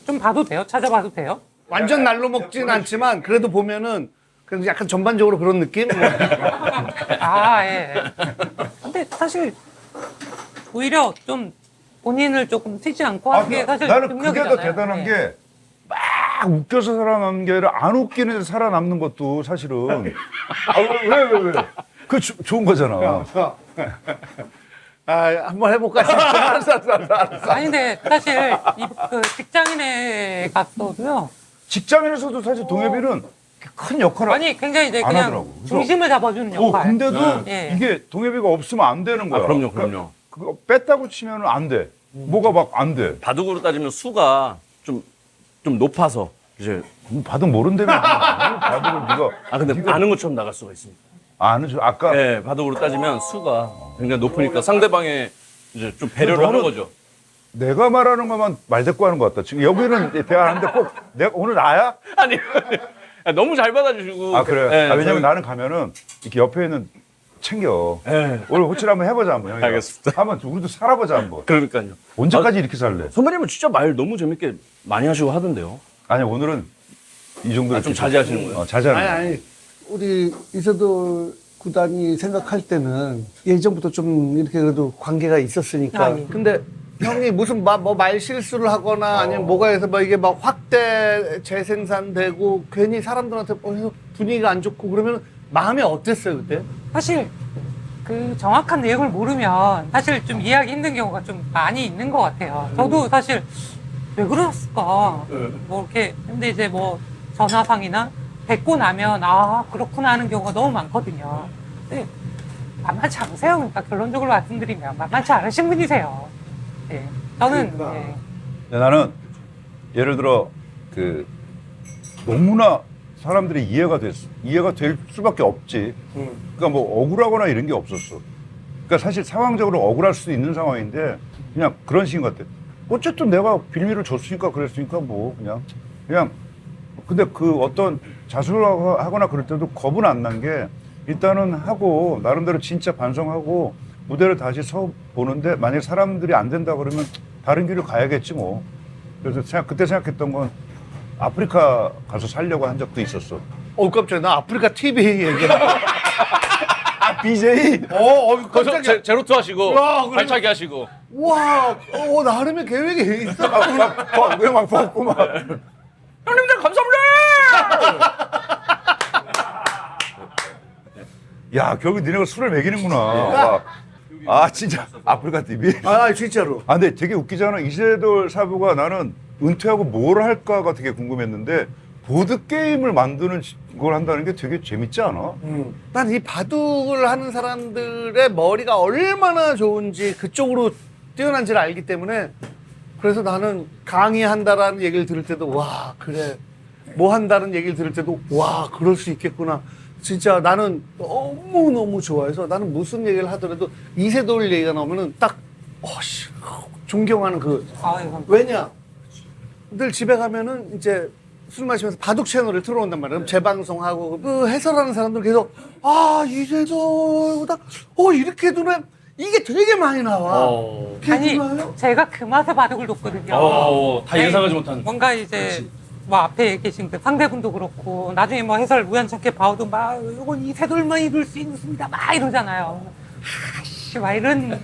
좀 봐도 돼요? 찾아봐도 돼요? 완전 날로 먹진 않지만 그래도 보면은 그래도 약간 전반적으로 그런 느낌? 예. 근데 사실 오히려 좀 본인을 조금 튀지 않고 하는 게 사실 나는 그게 능력이잖아요. 더 대단한 예. 게, 막 웃겨서 살아남는 게 아니라 안 웃기는 데서 살아남는 것도 사실은. 왜? 그거 좋은 거잖아. 한번 해볼까? 알았어. 아니 근데 사실 그 직장인에 갔어도요. 직장인에서도 사실 동엽이는 큰 역할을 아니 굉장히 이제 안 그냥 하더라고. 그래서- 중심을 잡아주는 역할. 근데도 네. 이게 동엽이가 없으면 안 되는 거야. 그럼요. 그러니까 그거 뺐다고 치면 안 돼. 뭐가 막 안 돼. 바둑으로 따지면 수가 좀 높아서 이제 바둑 모른다며. 바둑을 네가 근데 아는 것처럼 나갈 수가 있습니다. 아는 줄 아까 네, 바둑으로 따지면 수가 굉장히 높으니까 상대방의 이제 좀 배려를 하는 거죠. 내가 말하는 것만 말대꾸하는 것 같다. 지금 여기는 대화하는데 꼭 내가 오늘 나야? 아니 너무 잘 받아주시고. 아 그래. 네, 왜냐면 저희- 나는 가면은 이렇게 옆에 있는 챙겨. 네. 오늘 호칠 한번 해보자 한번. 형이랑. 알겠습니다. 한번 우리도 살아보자 한번. 그러니까요. 언제까지 이렇게 살래? 선배님은 진짜 말 너무 재밌게 많이 하시고 하던데요. 아니 오늘은 이 정도로 좀 자제하시는 거예요? 자제하는 아니 거예요. 아니 우리 이세돌 구단이 생각할 때는 예전부터 좀 이렇게 그래도 관계가 있었으니까. 아니. 근데 형이 무슨 뭐 말 실수를 하거나 아니면 뭐가 해서 뭐 이게 막 확대 재생산되고 괜히 사람들한테 해서 분위기가 안 좋고 그러면 마음이 어땠어요 그때? 사실 그 정확한 내용을 모르면 사실 좀 이해하기 힘든 경우가 좀 많이 있는 것 같아요. 저도 사실 왜 그랬을까? 뭐 이렇게 근데 이제 뭐 전화상이나 뵙고 나면 아 그렇구나 하는 경우가 너무 많거든요. 근데 만만치 않으세요. 그러니까 결론적으로 말씀드리면 만만치 않으신 분이세요. 네. 저는 그러니까. 네. 근데 나는 예를 들어 그 너무나 사람들이 이해가 될 수밖에 없지. 그러니까 뭐 억울하거나 이런 게 없었어. 그러니까 사실 상황적으로 억울할 수도 있는 상황인데 그냥 그런 식인 것 같아. 어쨌든 내가 빌미를 줬으니까 그랬으니까 뭐 그냥 근데 그 어떤 자수하거나 그럴 때도 겁은 안 난 게 일단은 하고 나름대로 진짜 반성하고 무대를 다시 서 보는데 만약에 사람들이 안 된다 그러면 다른 길을 가야겠지 뭐. 그래서 그때 생각했던 건 아프리카 가서 살려고 한 적도 있었어. 깜짝이야. 나 아프리카 TV 얘기해. BJ? 깜짝이야. 제로투 하시고 야, 그래. 발차기 하시고. 와, 나름의 계획이 있어. 그냥 막 벗고만. 형님들 감사합니다. 야, 결국 니네가 술을 먹이는구나. 진짜 아프리카 TV? 진짜로. 근데 되게 웃기잖아. 이세돌 사부가 나는 은퇴하고 뭘 할까가 되게 궁금했는데 보드게임을 만드는 걸 한다는 게 되게 재밌지 않아? 난 이 바둑을 하는 사람들의 머리가 얼마나 좋은지 그쪽으로 뛰어난지를 알기 때문에 그래서 나는 강의한다라는 얘기를 들을 때도 와 그래 뭐 한다는 얘기를 들을 때도 와 그럴 수 있겠구나 진짜 나는 너무너무 좋아해서 나는 무슨 얘기를 하더라도 이세돌 얘기가 나오면은 딱 존경하는 아유, 왜냐 늘 집에 가면은 이제 술 마시면서 바둑 채널을 틀어온단 말이에요. 그럼 재방송하고 그 해설하는 사람들 계속 이세돌보다 이렇게 두네 이게 되게 많이 나와. 이렇게 아니 두나요? 제가 그 맛에 바둑을 뒀거든요. 다 예상하지 못한. 뭔가 이제 뭐 앞에 계신 그 상대분도 그렇고 나중에 뭐 해설 우연찮게 봐도 막 이건 이세돌만 이룰 수 있습니다 막 이러잖아요. 아씨 막 이런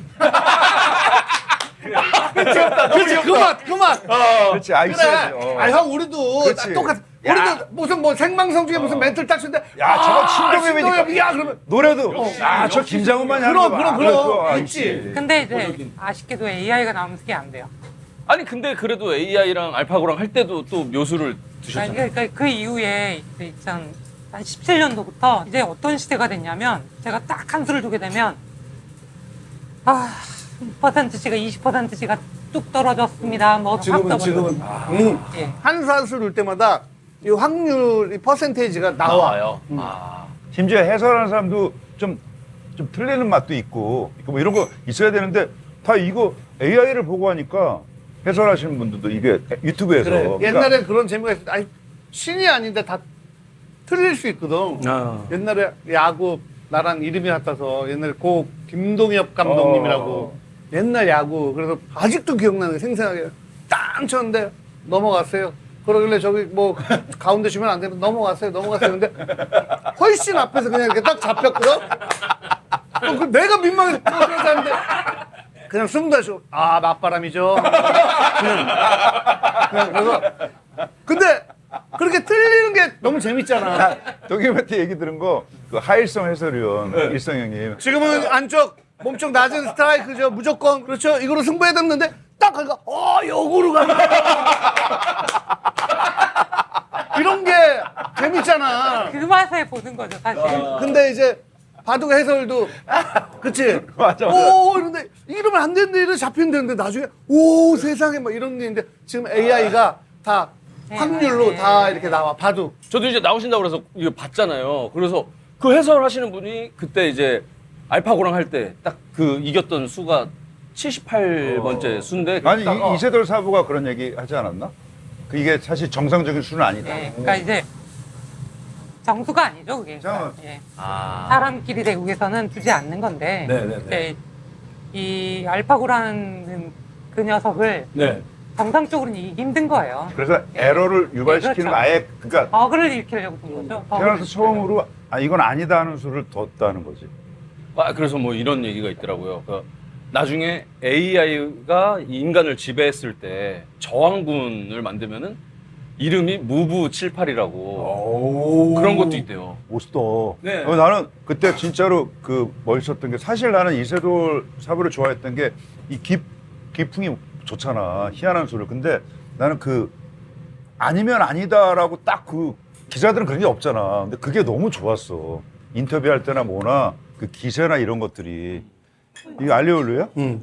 그렇지 그 맛. 그렇지, 그래. 있어야지. 형 우리도 그렇지. 딱 똑같아. 우리도 무슨 뭐 생방송 중에 무슨 멘트를 딱 쓰는데 저거 신동엽이니까. 신동엽이야 그러면 노래도 저 김장훈만이 하는 거 그럼 있지. 근데 이제 아쉽게도 AI가 나오면 그게 안 돼요. 아니 근데 그래도 AI랑 알파고랑 할 때도 또 묘수를 두셨잖아요. 그러니까 그 이후에 이제 2017년도부터 이제 어떤 시대가 됐냐면 제가 딱 한 수를 두게 되면 10%씩가 20%씩가 뚝 떨어졌습니다. 뭐 지금은 예. 한 사수 를 때마다 이 확률 이 퍼센테이지가 나와. 심지어 해설하는 사람도 좀 틀리는 맛도 있고 뭐 이런 거 있어야 되는데 다 이거 AI를 보고 하니까 해설하시는 분들도 이게 유튜브에서 그래. 그러니까 옛날에 그런 재미가 있어. 신이 아닌데 다 틀릴 수 있거든. 옛날에 야구 나랑 이름이 같아서 옛날에 고 김동엽 감독님이라고 옛날 야구 그래서 아직도 기억나는 게 생생하게 딱 쳤는데 넘어갔어요. 그러길래 저기 뭐 가운데 주면 안 되면 넘어갔어요. 근데 훨씬 앞에서 그냥 이렇게 딱 잡혔거든. 내가 민망해서 그러는데 그냥 숨 다쉬고 맞바람이죠. 그냥 그래서 근데 그렇게 틀리는 게 너무 재밌잖아. 동엽한테 얘기 들은 거 그 하일성 해설위원 일성 형님 지금은 안쪽 몸쪽 낮은 스트라이크죠. 무조건 그렇죠. 이거로 승부해 뒀는데 딱 가니까 역으로 가는 이런 게 재밌잖아. 그 맛에 보는 거죠, 사실. 근데 이제 바둑 해설도 그치? 맞아. 오 이런데 이러면 안 되는데 이러 잡힌다는데 나중에 오 세상에 막 이런 게 있는데 지금 AI가 다 확률로 다 이렇게 나와 바둑. 저도 이제 나오신다고 그래서 이거 봤잖아요. 그래서 그 해설하시는 분이 그때 이제 알파고랑 할 때 딱 그 이겼던 수가 78번째 수인데 아니 딱, 이세돌 사부가 그런 얘기 하지 않았나? 그 이게 사실 정상적인 수는 아니다. 네, 그러니까 이제 정수가 아니죠, 그게. 잠깐만. 예. 아. 사람끼리 대국에서는 두지 않는 건데 네네네. 이제 이 알파고라는 그 녀석을 네. 정상적으로는 이기기 힘든 거예요. 그래서 에러를 유발시키는 그렇죠. 거 아예 그러니까 버그를 일으키려고 둔 거죠. 태어나서 처음으로 아 이건 아니다 하는 수를 뒀다는 거지. 아, 그래서 뭐 이런 얘기가 있더라고요. 그 나중에 AI가 인간을 지배했을 때 저항군을 만들면은 이름이 무부 78이라고 그런 것도 있대요. 멋있다. 네. 나는 그때 진짜로 그 멋있었던 게 사실 나는 이세돌 사부를 좋아했던 게 이 기풍이 좋잖아. 희한한 수를. 근데 나는 그 아니면 아니다라고 딱 그 기자들은 그런 게 없잖아. 근데 그게 너무 좋았어. 인터뷰할 때나 뭐나 그 기세나 이런 것들이 이게 알리올리오야? 응.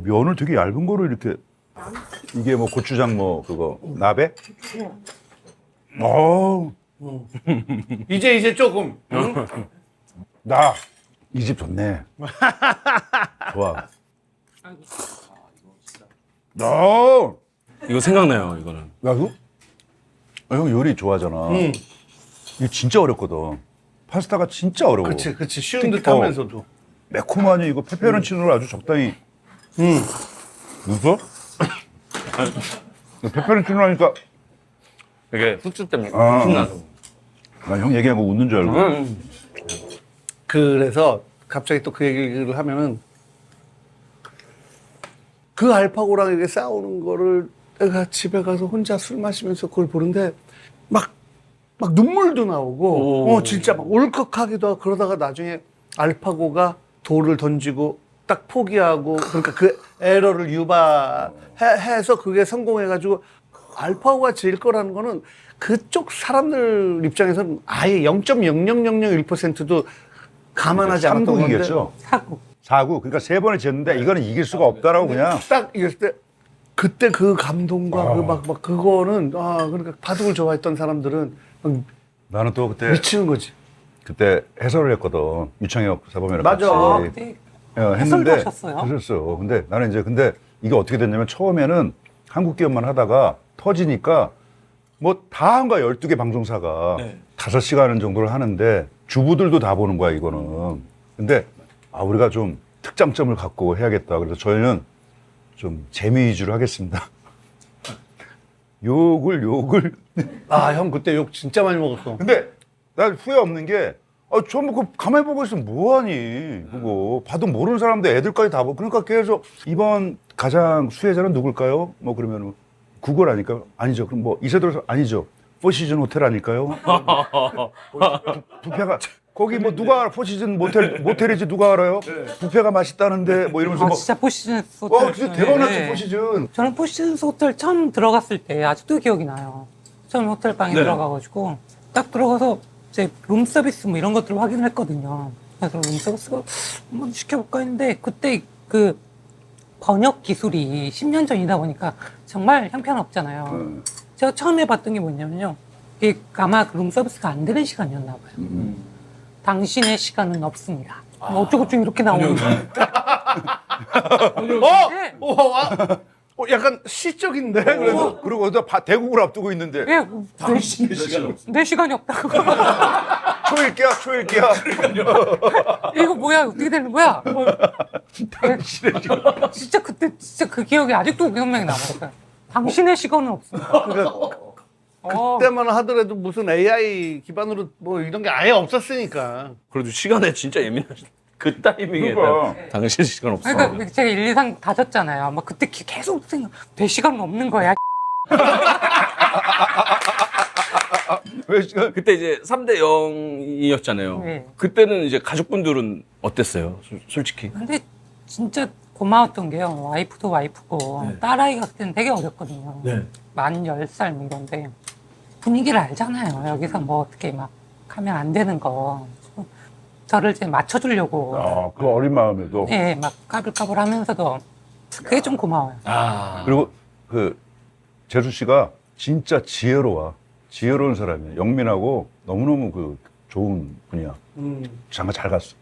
면을 되게 얇은 거로 이렇게 이게 뭐 고추장 뭐 그거 나베? 이제 조금. 응? 나 이 집 좋네. 좋아. 야, 이거 생각나요, 이거는. 형 요리 좋아하잖아. 이거 진짜 어렵거든. 파스타가 진짜 어려워. 그치 쉬운 듯 하면서도. 매콤하니 이거 페페론치노를 아주 적당히. 웃어? 페페론치노 하니까 이게 후추 때문에 아. 신나서. 나 형 얘기한 거 웃는 줄 알고. 그래서 갑자기 또 그 얘기를 하면은 그 알파고랑 이렇게 싸우는 거를 내가 집에 가서 혼자 술 마시면서 그걸 보는데 막 눈물도 나오고 오. 진짜 막 울컥하기도 하고 그러다가 나중에 알파고가 돌을 던지고 딱 포기하고 그러니까 그 에러를 유발해서 그게 성공해가지고 알파고가 질 거라는 거는 그쪽 사람들 입장에서는 아예 0.00001%도 감안하지 않았던 건데 삼국이겠죠. 사고. 4구. 그러니까 3번을 지었는데 이거는 이길 수가 없다라고 그냥. 딱 이겼을 때 그때 그 감동과 그 막 그거는 그러니까 바둑을 좋아했던 사람들은 막 나는 또 그때 미치는 거지. 그때 해설을 했거든. 유창혁 사범이랑 맞아. 같이. 그때 했는데 해설도 하셨어요? 하셨어요. 근데 나는 이제 근데 이게 어떻게 됐냐면 처음에는 한국 기업만 하다가 터지니까 뭐 다 한 거야. 12개 방송사가 5시간 정도를 하는데 주부들도 다 보는 거야 이거는. 근데 우리가 좀 특장점을 갖고 해야겠다. 그래서 저희는 좀 재미 위주로 하겠습니다. 욕을 형 그때 욕 진짜 많이 먹었어. 근데 난 후회 없는 게 전부 그 가만히 보고 있으면 뭐하니 그거 바둑 모르는 사람들 애들까지 다 보고 그러니까 계속 이번 가장 수혜자는 누굴까요? 뭐 그러면 구글 아닐까요? 아니죠. 그럼 뭐 이세돌 아니죠. 포시즌 호텔 아닐까요? 부페가 거기 뭐 누가 알아? 포시즌 모텔이지 누가 알아요? 부페가 맛있다는데 뭐 이러면서 뭐 진짜 포시즌 호텔. 진짜 대박 났지 네. 포시즌. 저는 포시즌 호텔 처음 들어갔을 때 아직도 기억이 나요. 처음 호텔 방에 들어가가지고 딱 들어가서 이제 룸 서비스 뭐 이런 것들을 확인을 했거든요. 그래서 룸 서비스가 한번 시켜볼까 했는데 그때 그 번역 기술이 10년 전이다 보니까 정말 형편없잖아요. 제가 처음 해봤던 게 뭐냐면요. 이게 아마 그 룸 서비스가 안 되는 시간이었나 봐요. 당신의 시간은 없습니다. 뭐 어쩌고저쩌고 이렇게 나오는 거예요. 네. 약간 시적인데 그래서 그리고 어디다 대국을 앞두고 있는데 왜? 내 시간이 없다고. 초일기야. 이거 뭐야? 어떻게 되는 거야? 진짜 그때 진짜 그 기억이 아직도 기억나게 남아요. 당신의 시간은 없습니다. 그때만 하더라도 무슨 AI 기반으로 뭐 이런 게 아예 없었으니까. 그래도 시간에 진짜 예민하시. 그 타이밍에 그러니까. 당신 시간 없어. 그러니까 제가 1, 2, 3 다졌잖아요. 막 그때 계속 생각, 내 시간은 없는 거야. 왜 지금 그때 이제 3대 0이었잖아요. 네. 그때는 이제 가족분들은 어땠어요? 솔직히. 근데 진짜 고마웠던 게요. 와이프도 와이프고 딸아이가 그때는 되게 어렸거든요. 만 10살 뭐 이런데 분위기를 알잖아요. 여기서 뭐 어떻게 막 하면 안 되는 거. 저를 이제 맞춰주려고. 아, 그 어린 마음에도. 예, 막 까불까불 하면서도 그게 좀 고마워요. 그리고 그 재수 씨가 진짜 지혜로운 사람이야. 영민하고 너무너무 그 좋은 분이야. 장가 잘 갔어.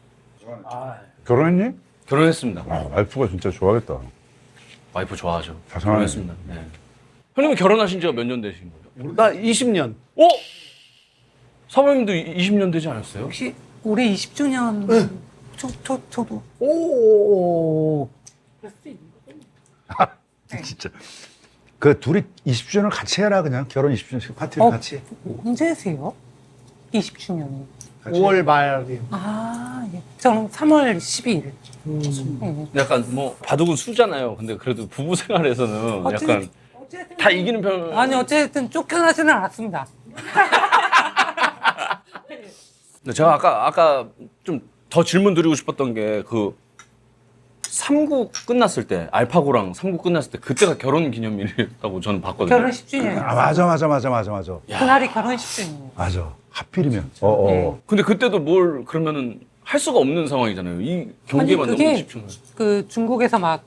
결혼했니? 결혼했습니다. 아, 와이프가 진짜 좋아하겠다. 와이프 좋아하죠. 자상하네. 결혼했습니다. 네. 형님은 결혼하신 지가 몇 년 되신 거예요? 나 20년. 어? 사모님도 20년 되지 않았어요? 혹시 올해 20주년 저도 오. 진짜. 그 둘이 20주년을 같이 해라 그냥. 결혼 20주년 파티를 같이. 언제 세요? 20주년이. 5월 말이요. 아, 예. 저는 3월 12일. 예. 약간 뭐 바둑은 수잖아요. 근데 그래도 부부 생활에서는 약간 어쨌든 다 이기는 편. 아니 어쨌든 쫓겨나지는 않았습니다. 근데 제가 아까 좀 더 질문 드리고 싶었던 게 그 3구 끝났을 때 알파고랑 3구 끝났을 때 그때가 결혼 기념일이었다고 저는 봤거든요. 결혼 10주년. 아, 맞아. 그날이 결혼 10주년이에요. 맞아. 하필이면. 네. 근데 그때도 뭘 그러면은 할 수가 없는 상황이잖아요. 이 경기에만 아니, 너무 그게 집중을. 그 중국에서 막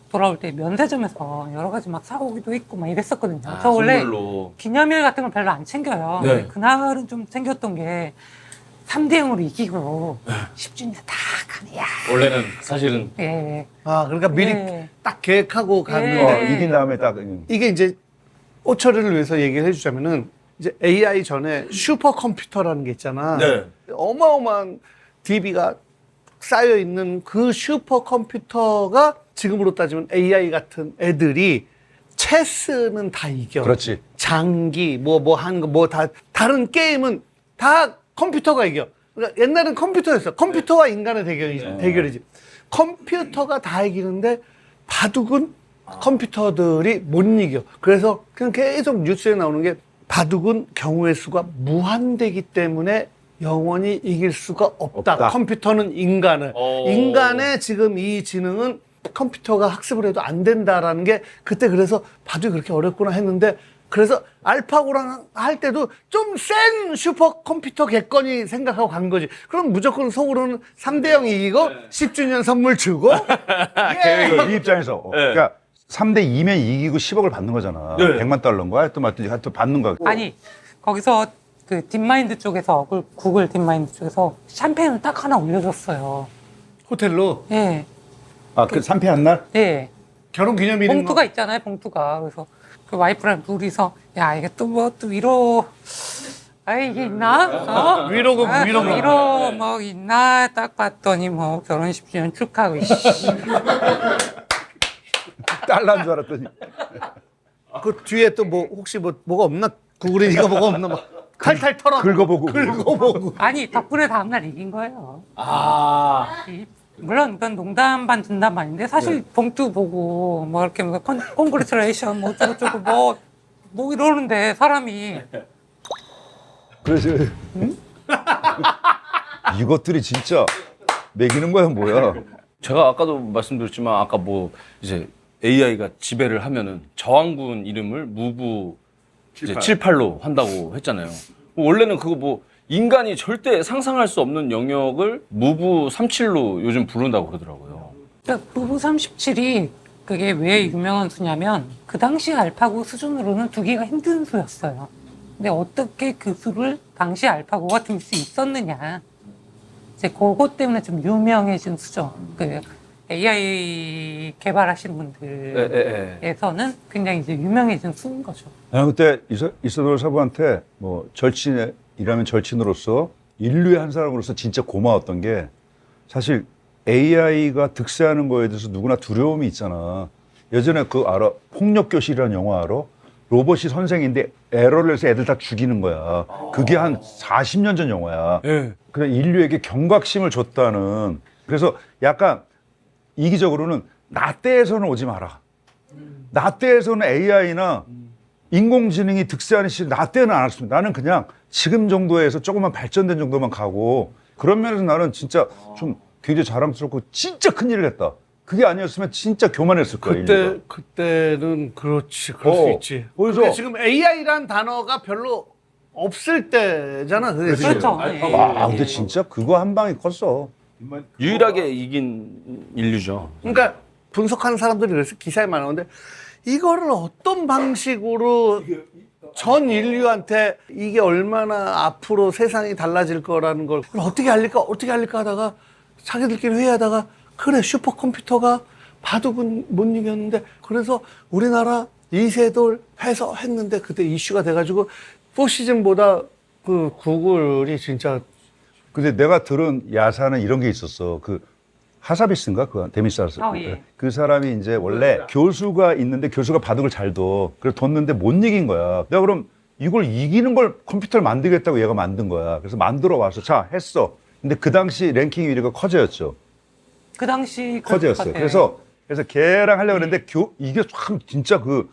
돌아올 때 면세점에서 여러 가지 막 사오기도 있고 막 이랬었거든요. 아, 저 원래 선물로. 기념일 같은 걸 별로 안 챙겨요. 네. 그날은 좀 챙겼던 게 3대 0으로 이기고 10주년 딱 가네. 야. 원래는 사실은 예. 아, 그러니까 미리 예. 딱 계획하고 가는 예. 거. 이긴 다음에 딱. 이게 이제 오처리를 위해서 얘기를 해주자면은 이제 AI 전에 슈퍼컴퓨터라는 게 있잖아. 네. 어마어마한 DB가 쌓여 있는 그 슈퍼컴퓨터가 지금으로 따지면 AI 같은 애들이 체스는 다 이겨. 그렇지. 장기 뭐 하는 거 뭐 다 다른 게임은 다 컴퓨터가 이겨. 그러니까 옛날엔 컴퓨터였어. 컴퓨터와 인간의 대결이지. 컴퓨터가 다 이기는데 바둑은 컴퓨터들이 못 이겨. 그래서 그냥 계속 뉴스에 나오는 게 바둑은 경우의 수가 무한대기 때문에 영원히 이길 수가 없다. 없다. 컴퓨터는 인간을. 인간의 지금 이 지능은 컴퓨터가 학습을 해도 안 된다라는 게 그때 그래서 바둑이 그렇게 어렵구나 했는데 그래서 알파고랑 할 때도 좀 센 슈퍼컴퓨터겠거니 생각하고 간 거지. 그럼 무조건 속으로는 3대0 이기고 10주년 선물 주고 이 입장에서. 그러니까 3대 2면 이기고 10억을 받는 거잖아. 네. 100만 달러인가? 하여튼 받는 거야. 아니 거기서 그 딥마인드 쪽에서 구글 딥마인드 쪽에서 샴페인을 딱 하나 올려줬어요. 호텔로 예. 아, 그 3패 한 날? 예. 결혼 기념일인 봉투가 있잖아요, 봉투가. 그래서 그 와이프랑 둘이서 야 이게 또 뭐 또 위로 이게 있나? 위로금, 위로금. 위로 뭐 있나? 딱 봤더니 뭐 결혼 10주년 축하하고 달러인 줄 알았더니. 그 뒤에 또 뭐 혹시 뭐가 없나? 구글에 이거 뭐가 없나? 막 탈탈 털어 긁어보고 아니 덕분에 다음날 이긴 거예요. 아. 물론 이건 농담 반 진담 반인데 사실 봉투 보고 뭐 이렇게 뭐 콩그레츄레이션 뭐 어쩌고저쩌고 뭐 이러는데 사람이 그래서 이것들이 진짜 매기는 거야 뭐야? 제가 아까도 말씀드렸지만 아까 뭐 이제 AI가 지배를 하면은 저항군 이름을 무부 78로 한다고 했잖아요. 원래는 그거 뭐 인간이 절대 상상할 수 없는 영역을 무부 37로 요즘 부른다고 그러더라고요. 그러니까 부부 37이 그게 왜 유명한 수냐면 그 당시 알파고 수준으로는 두기가 힘든 수였어요. 근데 어떻게 그 수를 당시 알파고가 들 수 있었느냐. 이제 그것 때문에 좀 유명해진 수죠. 그 AI 개발하시는 분들에서는 굉장히 이제 유명해진 수인 거죠. 아, 그때 이서돌 사부한테 뭐 절친이라면 절친으로서 인류의 한 사람으로서 진짜 고마웠던 게 사실 AI가 득세하는 거에 대해서 누구나 두려움이 있잖아. 예전에 그 알아? 폭력교실이라는 영화 알아? 로봇이 선생인데 에러를 해서 애들 다 죽이는 거야. 그게 한 40년 전 영화야. 예. 그래 인류에게 경각심을 줬다는. 그래서 약간 이기적으로는 나 때에서는 오지 마라. 나 때에서는 AI나 인공지능이 득세하는 시절 나 때는 안 왔습니다. 나는 그냥 지금 정도에서 조금만 발전된 정도만 가고 그런 면에서 나는 진짜 좀 굉장히 자랑스럽고 진짜 큰일을 했다. 그게 아니었으면 진짜 교만했을 거야. 인류가. 그때는 그렇지 그럴 수 있지. 그래서 근데 지금 AI란 단어가 별로 없을 때잖아. 그게 지금. 그렇죠. 예. 아, 근데 진짜 그거 한 방이 컸어. 유일하게 이긴 인류죠. 그러니까 분석하는 사람들이 그래서 기사에 많이 나오는데 이거를 어떤 방식으로 전 인류한테 이게 얼마나 앞으로 세상이 달라질 거라는 걸 어떻게 알릴까 하다가 자기들끼리 회의하다가 그래 슈퍼컴퓨터가 바둑은 못 이겼는데 그래서 우리나라 이세돌 해서 했는데 그때 이슈가 돼가지고 포시즌보다 그 구글이 진짜 근데 내가 들은 야사는 이런 게 있었어. 그 하사비스인가? 그 데미사스. 예. 그 사람이 이제 원래 교수가 있는데 교수가 바둑을 잘 둬. 그래서 뒀는데 못 이긴 거야. 내가 그럼 이걸 이기는 걸 컴퓨터를 만들겠다고 얘가 만든 거야. 그래서 만들어 와서 자 했어. 근데 그 당시 랭킹 1위가 커제였죠. 그 당시 커제였어요. 같아요. 그래서 걔랑 하려고 했는데 이게 참 진짜 그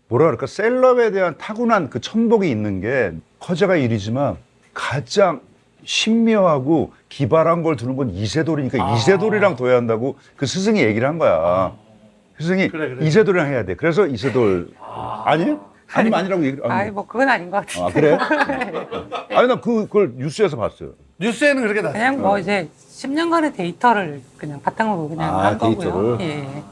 뭐라 그럴까 셀럽에 대한 타고난 그 천복이 있는 게 커제가 1위지만 가장 신묘하고 기발한 걸 두는 건 이세돌이니까 이세돌이랑 둬야 한다고 그 스승이 얘기를 한 거야. 스승이 그래. 이세돌이랑 해야 돼. 그래서 이세돌 아니에요? 아니면 아니라고 얘기를. 아이 뭐 그건 아닌 것 같아요. 아 그래? 아니 나 그걸 뉴스에서 봤어요. 뉴스에는 그렇게 났어. 그냥 뭐 이제 10년간의 데이터를 그냥 바탕으로 그냥 한 거고요. 데이터를? 예.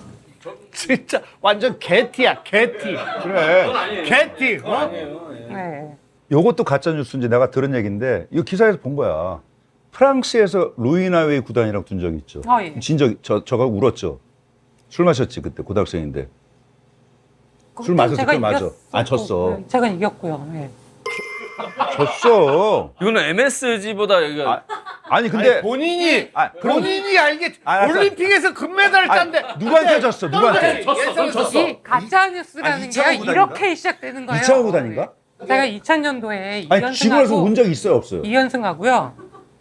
진짜 완전 개티야 개티. 그래. 개티. 어? 네. 요것도 가짜 뉴스인지 내가 들은 얘기인데 이거 기사에서 본 거야. 프랑스에서 루이나웨이 구단이랑 둔 적이 있죠. 예. 저가 울었죠. 술 마셨지 그때 고등학생인데. 술 마셨을 제가 때 맞아. 이겼었고, 안 쳤어. 제가 이겼고요. 예. 졌어. 이거는 MSG보다 여기가 아니 근데 아니, 본인이 본인이 알게 알았어. 올림픽에서 금메달을 땄는데 누구한테 졌어? 누구한테? 이 가짜 뉴스라는 게 이창호 구단인가? 이렇게 시작되는 거예요. 이창호 구단인가? 제가 2000년도에 아니 지구에서 운 2연승하고 적 있어요 없어요? 2연승하고요.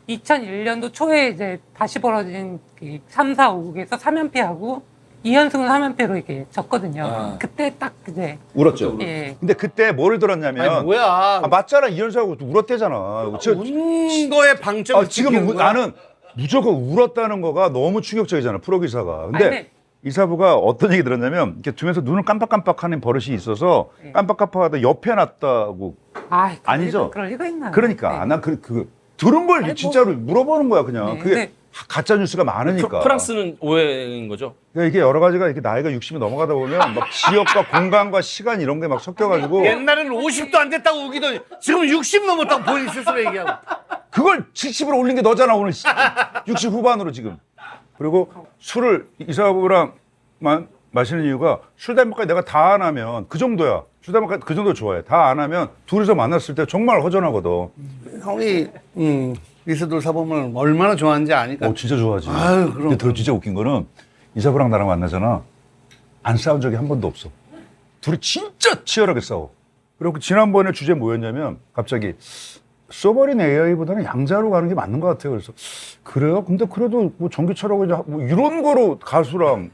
2001년도 초에 이제 다시 벌어진 그 3, 4, 5국에서 3연패하고 2연승을 3연패로 이렇게 졌거든요. 그때 딱 이제 울었죠. 예. 근데 그때 뭐를 들었냐면 아니 뭐야? 아, 맞잖아 이현수하고 울었대잖아. 운 거에 방점을 지금 찍히는 거야? 나는 무조건 울었다는 거가 너무 충격적이잖아 프로 기사가. 근데 아니, 근데- 이사부가 어떤 얘기 들었냐면 이렇게 두면서 눈을 깜빡깜빡하는 버릇이 있어서 네. 깜빡깜빡하다 옆에 놨다고. 아, 아니죠? 그럴 리가 있나요? 그러니까 네. 난 들은 걸 아니, 뭐- 진짜로 물어보는 거야 그냥. 네, 그게 근데- 가짜 뉴스가 많으니까. 프랑스는 오해인 거죠. 그러니까 이게 여러 가지가 이렇게 나이가 60이 넘어가다 보면 막 지역과 공간과 시간 이런 게 막 섞여가지고 옛날에는 50도 안 됐다고 우기더니 지금 60 넘었다고 본인 스스로 얘기하고. 그걸 70으로 올린 게 너잖아 오늘 60 후반으로 지금. 그리고 술을 이사부랑 마시는 이유가 술 담배까지 내가 다 안 하면 그 정도야. 술 담배까지 그 정도 좋아해. 다 안 하면 둘이서 만났을 때 정말 허전하거든. 형이 이세돌 사범을 얼마나 좋아하는지 아니까. 진짜 좋아하지. 아유, 그럼. 근데 더 진짜 웃긴 거는 이사부랑 나랑 만나잖아. 안 싸운 적이 한 번도 없어. 둘이 진짜 치열하게 싸워. 그리고 지난번에 주제 뭐였냐면 갑자기 써버린 AI보다는 양자로 가는 게 맞는 것 같아요. 그래서 그래요? 근데 그래도 뭐 전기차라고 이제 뭐 이런 거로 가수랑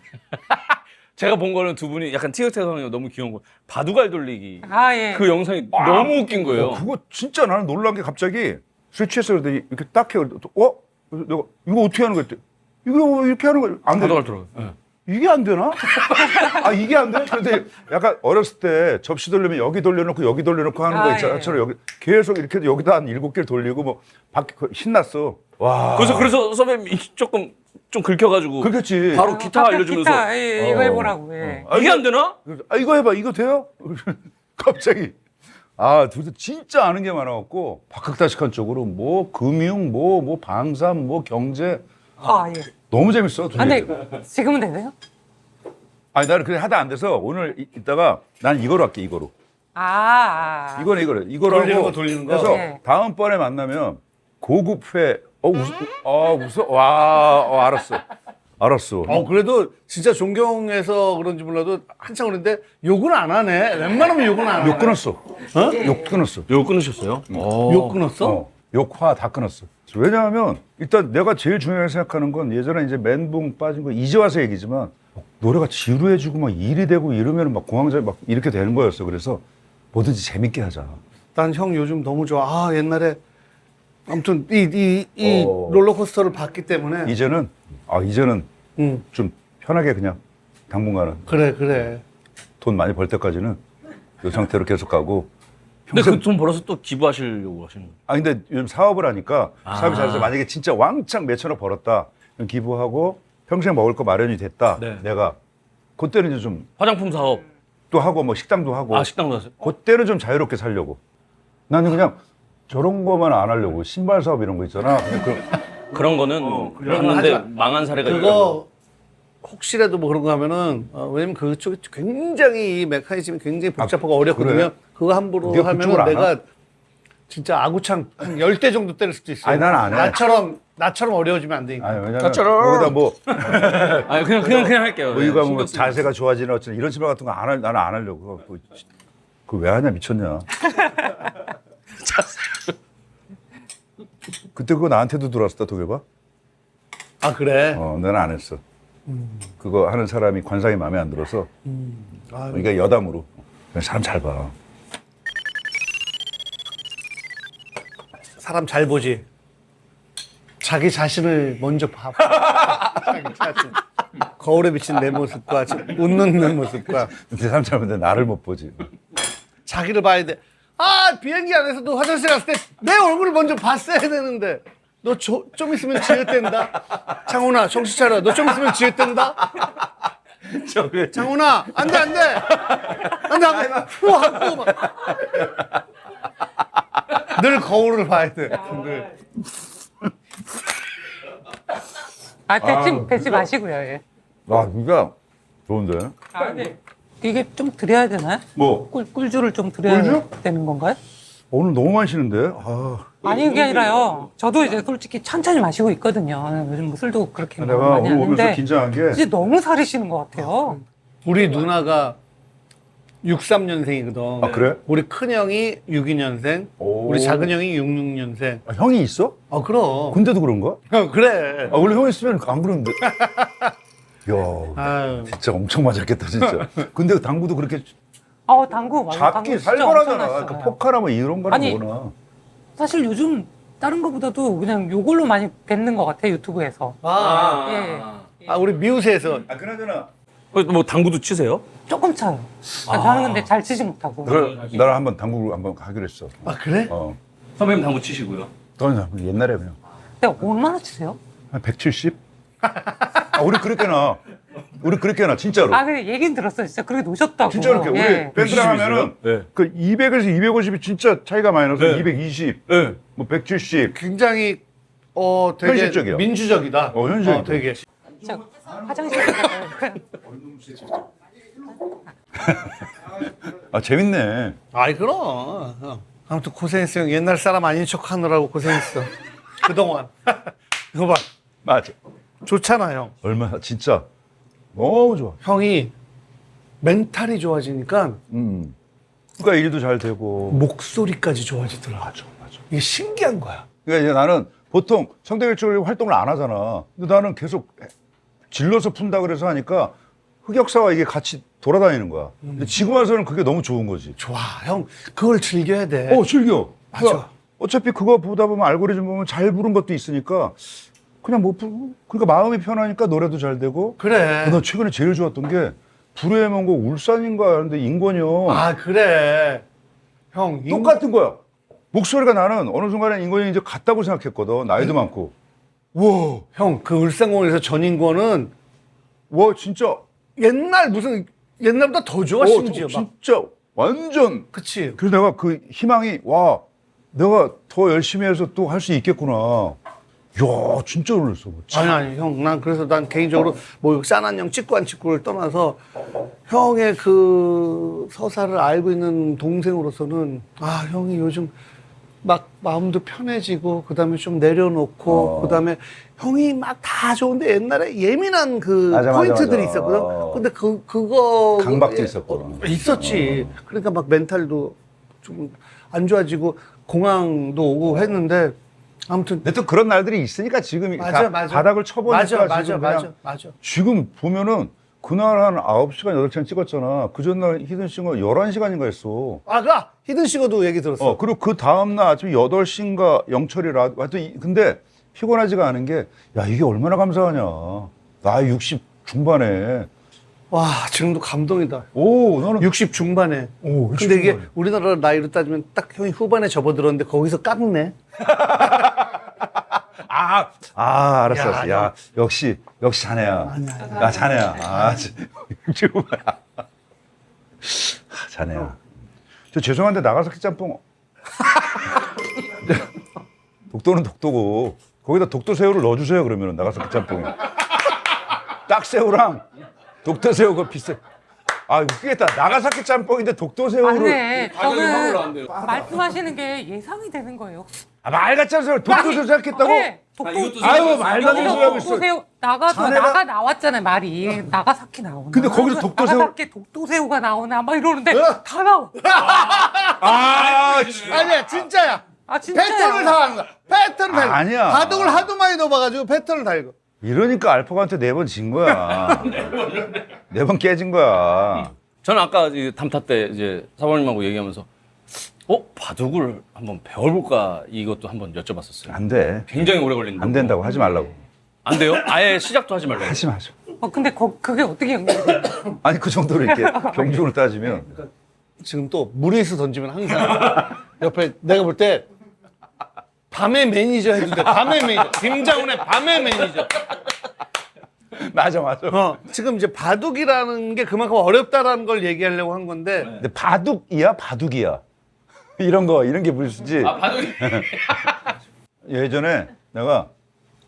제가 본 거는 두 분이 약간 티격태격하는 너무 귀여운 거. 바둑알 돌리기. 아, 예. 그 영상이 너무 웃긴 거예요. 그거 진짜 나는 놀란 게 갑자기 술 취했어 그랬더니 이렇게 딱 해. 내가 이거 어떻게 하는 거야? 이거 이렇게 하는 거 안 돼. 바둑알 돌아요. 네. 이게 안 되나? 아 이게 안 돼? 근데 약간 어렸을 때 접시 돌리면 여기 돌려놓고 여기 돌려놓고 하는 거 있잖아. 예. 여기 계속 이렇게 여기다 한 7개를 돌리고 뭐 신났어. 와. 그래서 선배님 조금 좀 긁혀가지고 그렇겠지. 바로 기타 갑자기 알려주면서 기타, 예, 이거 해보라고. 예. 이게 안 되나? 아 이거 해봐. 이거 돼요? 갑자기. 둘도 진짜 아는 게 많아갖고 박학다식한 쪽으로 뭐 금융, 뭐 방산, 뭐 경제 아, 예. 너무 재밌어. 아, 둘이. 근데 지금은 되세요? 아니 나는 그래 하다 안 돼서 오늘 이따가 난 이거로 할게 이거로. 이거로 돌리는 하고 거, 돌리는 거? 그래서 네. 다음번에 만나면 고급회 웃어 알았어. 그래도 진짜 존경해서 그런지 몰라도 한참 그런데 욕은 안 하네. 웬만하면 욕은 안 하네. 욕 끊었어. 욕 끊었어. 이거 끊으셨어요? 욕 끊었어? 욕화 다 끊었어. 왜냐하면 일단 내가 제일 중요하게 생각하는 건 예전에 이제 멘붕 빠진 거 이제 와서 얘기지만 노래가 지루해지고 막 일이 되고 이러면 막 공황장애 막 이렇게 되는 거였어. 그래서 뭐든지 재밌게 하자. 난 형 요즘 너무 좋아. 옛날에 아무튼 이 어. 롤러코스터를 봤기 때문에 이제는 좀 편하게 그냥 당분간은 그래. 돈 많이 벌 때까지는 이 상태로 계속 가고 근데 그 돈 벌어서 또 기부하시려고 하시는 거예요? 아 근데 요즘 사업을 하니까 아. 사업이 잘 돼서 만약에 진짜 왕창 몇천억 벌었다 그럼 기부하고 평생 먹을 거 마련이 됐다. 네. 내가 그때는 이제 좀 또 화장품 사업. 하고 뭐 식당도 하고 식당도 하세요? 그때는 좀 자유롭게 살려고. 나는 그냥 저런 거만 안 하려고 신발 사업 이런 거 있잖아. 그냥 그런 거는 그런 거 했는데 하지 망한 사례가 있어요. 그거 혹시라도 뭐 그런 거 하면은 왜냐면 그쪽이 굉장히 이 메커니즘이 굉장히 복잡하고 어렵거든요. 그래? 그거 함부로 네가 그쪽을 하면은 알아? 내가 진짜 아구창 한 10대 정도 때릴 수도 있어요. 아니, 난안 해. 나처럼 어려워지면 안 되니까. 아니 왜냐면 나처럼. 거기다 뭐 아니 그냥 할게요. 뭐 이거 뭐 신경 쓰지 자세가 좋아지나 어쩌나 이런 신발 같은 거 나는 안 하려고. 그 왜 하냐 미쳤냐. 그때 그거 나한테도 들어왔었다 도겸아. 아 그래? 나는 안 했어. 그거 하는 사람이 관상이 마음에 안 들어서. 그러니까 여담으로. 사람 잘 봐. 사람 잘 보지. 자기 자신을 먼저 봐. 자기 자신. 거울에 비친 내 모습과 웃는 내 모습과 근데 사람 잘 보는데 나를 못 보지. 자기를 봐야 돼. 아 비행기 안에서도 화장실 갔을 때 내 얼굴을 먼저 봤어야 되는데 너 좀 있으면 지읒된다. 창훈아 정신 차려. 너 좀 있으면 지읒된다. 창훈아 안돼 안돼 안돼 하고 후 하고 막. 늘 거울을 봐야 돼. 늘. 뱉지 마시고요. 예. 아, 그러니까 좋은데. 근데 이게 좀 드려야 되나요? 뭐 꿀주를 좀 드려야 꿀주? 되는 건가요? 오늘 너무 많이 쉬는데. 아, 아니 그게 아니라요. 저도 이제 솔직히 천천히 마시고 있거든요. 요즘 뭐 술도 그렇게 내가 많이 오늘 오면서 하는데 긴장한 게 이제 너무 살이 시는 것 같아요. 우리 누나가 63년생이거든. 아, 그래? 우리 큰형이 62년생, 오. 우리 작은형이 66년생. 아, 형이 있어? 그럼. 근데도 그런가? 그래. 아, 원래 형 있으면 안 그러는데. 야, 아유. 진짜 엄청 맞았겠다 진짜. 근데 당구도 그렇게 당구 맞아. 잡기 당구 진짜 살벌하잖아. 엄청났어요. 그 포카나 뭐 이런 거는 아니, 뭐나. 사실 요즘 다른 거보다도 그냥 요걸로 많이 뵙는 것 같아요. 유튜브에서. 예. 우리 미우새에서. 아, 그나저나 뭐 당구도 치세요? 조금 차요. 저는 근데 잘 치지 못하고. 나랑 한번 당구를 한번 가기로 했어. 그래? 선배님 당구 치시고요. 너는 옛날에 그냥 근데 얼마나 치세요? 한 170? 아, 우리 그렇게 나 진짜로. 근데 얘기는 들었어요. 진짜 그렇게 노셨다고. 진짜로 그렇게 예. 우리 밴드랑 하면은 네. 그 200에서 250이 진짜 차이가 많이 나서 네. 220, 네. 뭐 170. 굉장히, 되게. 현실적이야. 민주적이다. 현실적이다. 되게. 저 화장실 갔다가 아, 재밌네. 그럼. 아무튼 고생했어. 형. 옛날 사람 아닌 척 하느라고 고생했어. 그동안. 이거 봐. 맞아. 좋잖아, 형. 얼마나 진짜 너무 좋아. 형이 멘탈이 좋아지니까 그러니까 일도 잘 되고. 목소리까지 좋아지더라. 맞아. 이게 신기한 거야. 그러니까 이제 나는 보통 성대결절 활동을 안 하잖아. 근데 나는 계속 질러서 푼다 그래서 하니까 흑역사와 이게 같이 돌아다니는 거야. 근데 지금 와서는 그게 너무 좋은 거지. 좋아, 형. 그걸 즐겨야 돼. 즐겨. 맞아. 그러니까 어차피 그거 보다 보면 알고리즘 보면 잘 부른 것도 있으니까 그냥 못 부르고 그러니까 마음이 편하니까 노래도 잘 되고. 그래. 나 최근에 제일 좋았던 게 불후의 명곡 울산인가 하는데 인권이 형 그래. 형, 똑같은 거야. 목소리가 나는 어느 순간에 인권이 이제 같다고 생각했거든. 나이도 많고. 와, 형, 그 울산공원에서 전인권은 와 진짜. 옛날보다 더 좋아, 심지어. 막. 진짜 완전. 그치. 그래서 내가 그 희망이 내가 더 열심히 해서 또 할 수 있겠구나. 이야 진짜 놀랐어. 아니, 형. 난 개인적으로 뭐 짠한 형 찍고 안 찍고를 떠나서 형의 그 서사를 알고 있는 동생으로서는 형이 요즘 막 마음도 편해지고 그다음에 좀 내려놓고 그다음에 형이 막 다 좋은데 옛날에 예민한 그 맞아, 포인트들이 맞아. 있었거든. 근데 그거 강박도 있었고. 있었지. 그러니까 막 멘탈도 좀 안 좋아지고 공황도 오고 했는데 아무튼 근데 또 그런 날들이 있으니까 지금 맞아. 바닥을 쳐보니까 지금 그냥 맞아. 지금 보면은 그날 한 9시간, 8시간 찍었잖아. 그 전날 히든싱어 11시간인가 했어. 히든싱어도 얘기 들었어. 그리고 그 다음날 아침 8시인가 영철이라. 하여튼 근데 피곤하지가 않은 게, 야, 이게 얼마나 감사하냐. 나이 60 중반에. 와, 지금도 감동이다. 오, 너는 60 중반에. 오, 60 근데 이게 중반에. 우리나라 나이로 따지면 딱 형이 후반에 접어들었는데 거기서 깎네. 알았어. 야, 역시 자네야. 야, 자네야. 지금 자네야. 저 죄송한데 나가사키 짬뽕. 독도는 독도고 거기다 독도 새우를 넣어주세요. 그러면 나가사키 짬뽕에. 딱새우랑 독도 새우가 비슷해. 웃기겠다. 나가사키 짬뽕인데 독도 새우를. 네, 저는 말씀하시는 게 예상이 되는 거예요. 말 같지 않은 소리. 독도 새우 생각했다고? 네, 아유, 말도 안 되는 소리 하고 있어. 독도새우 나가 나왔잖아요 말이. 나가사키 나오나. 근데 거기서 독도새우- 나가사키 독도새우가 나오나 막 이러는데 다 나와. 아니야, 진짜야. 진짜요? 패턴을 다 하는 거야. 패턴을 다 읽어. 아니야. 바둑을 하도 많이 넣어봐가지고 패턴을 다 읽어. 이러니까 알파고한테 4번 진 거야. 4번 깨진 거야. 저는 아까 이 담타 때 이제 사모님하고 얘기하면서 바둑을 한번 배워볼까 이것도 한번 여쭤봤었어요. 안 돼. 굉장히 오래 걸리는데. 안 된다고 하지 말라고. 안 돼요? 아예 시작도 하지 말라고. 하지 마죠. 근데 그게 어떻게 연결이 돼요? 아니 그 정도로 이렇게 경중으로 따지면 지금 또 무리해서 던지면 항상 옆에 내가 볼 때 밤의 매니저 해도 돼. 밤의 매니저. 김장훈의 밤의 매니저. 맞아. 지금 이제 바둑이라는 게 그만큼 어렵다라는 걸 얘기하려고 한 건데 근데 바둑이야. 이런 게 무리수지. 바둑이. 예전에 내가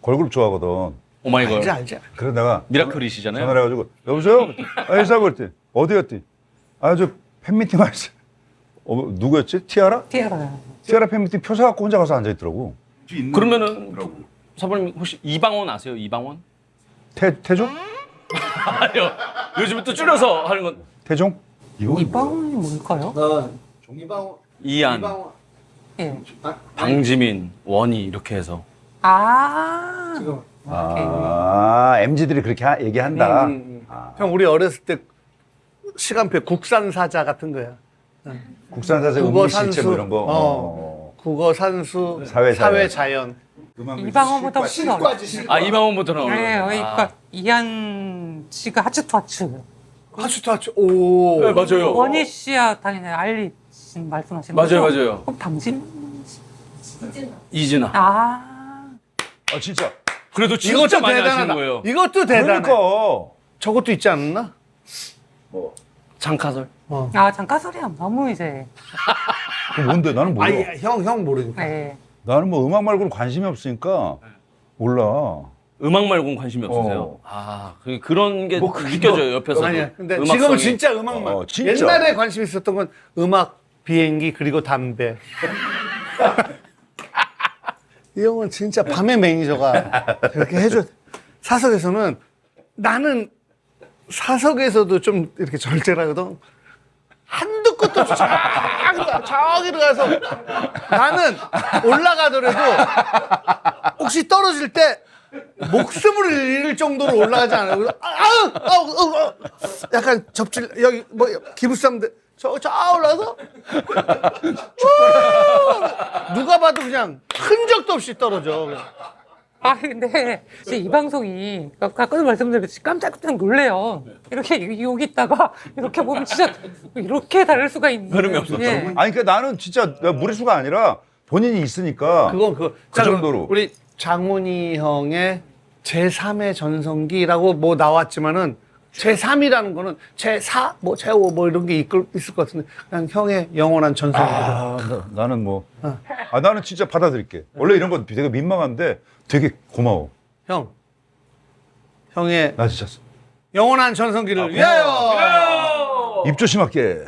걸그룹 좋아하거든. 오마이걸. 알지. 그래서 내가 미라클이시잖아요. 전화를 해가지고 여보세요? 회사 그랬더니 어디 갔지? 저 팬미팅 왔어. 누구였지? 티아라? 티아라 팬미팅 표 사갖고 혼자 가서 앉아있더라고. 그러면은 사모님 혹시 이방원 아세요? 이방원? 태종? 아니요. 요즘에 또 줄여서 하는 건 태종? 이방원이 뭘까요? 이안, 예. 방지민, 원희 이렇게 해서. MZ들이 그렇게 얘기한다. 형 우리 어렸을 때 시간표 국산사자 같은 거야. 국산사자 음식실체 뭐 이런 거. 국어 산수 사회자연. 사회자연. 이방원보다 훨씬 어려워. 이방원부터 나오는 네, 거예요. 그러니까 이한 씨가 하츠투하츠. 하추타추. 오. 네, 맞아요. 원희 씨야 당연히 알리 씨 말씀하시는 맞아요, 거죠? 맞아요. 그럼 당신? 이진아. 진짜. 그래도 진짜 이것도 많이 하시는 대단하다. 거예요. 이것도 대단해. 그러니까. 저것도 있지 않나? 장카설. 장가설이야 너무 이제. 뭔데? 나는 몰라. 형 모르니까. 네. 나는 뭐 음악 말고는 관심이 없으니까 몰라. 음악 말고는 관심이 없으세요. 그런 게 느껴져요 옆에서. 아니야. 근데 지금은 진짜 음악만. 진짜. 옛날에 관심 있었던 건 음악, 비행기 그리고 담배. 이 형은 진짜 밤의 매니저가 이렇게 해줘. 사석에서는 나는 사석에서도 좀 이렇게 절제라거든. 한두 끝도 없이 저기로 가서 나는 올라가더라도 혹시 떨어질 때 목숨을 잃을 정도로 올라가지 않아요. 약간 접질 여기 뭐 기부스함들 저 올라서 누가 봐도 그냥 흔적도 없이 떨어져. 근데 진짜 이 방송이 아까도 말씀드렸듯이 깜짝 놀래요. 이렇게 여기 있다가 이렇게 보면 진짜 이렇게 다를 수가 있는. 흐름이 없었죠. 예. 아니 그러니까 나는 진짜 무리수가 아니라 본인이 있으니까 그건 그 자, 정도로. 우리 장훈이 형의 제3의 전성기라고 뭐 나왔지만은 제3이라는 거는 제4, 뭐 제5 뭐 이런 게 있을 것 같은데 그냥 형의 영원한 전성기. 나는 뭐 나는 진짜 받아들일게. 원래 이런 거 되게 민망한데 되게 고마워. 형의 나 진짜 영원한 전성기를 위하여. 입 조심할게.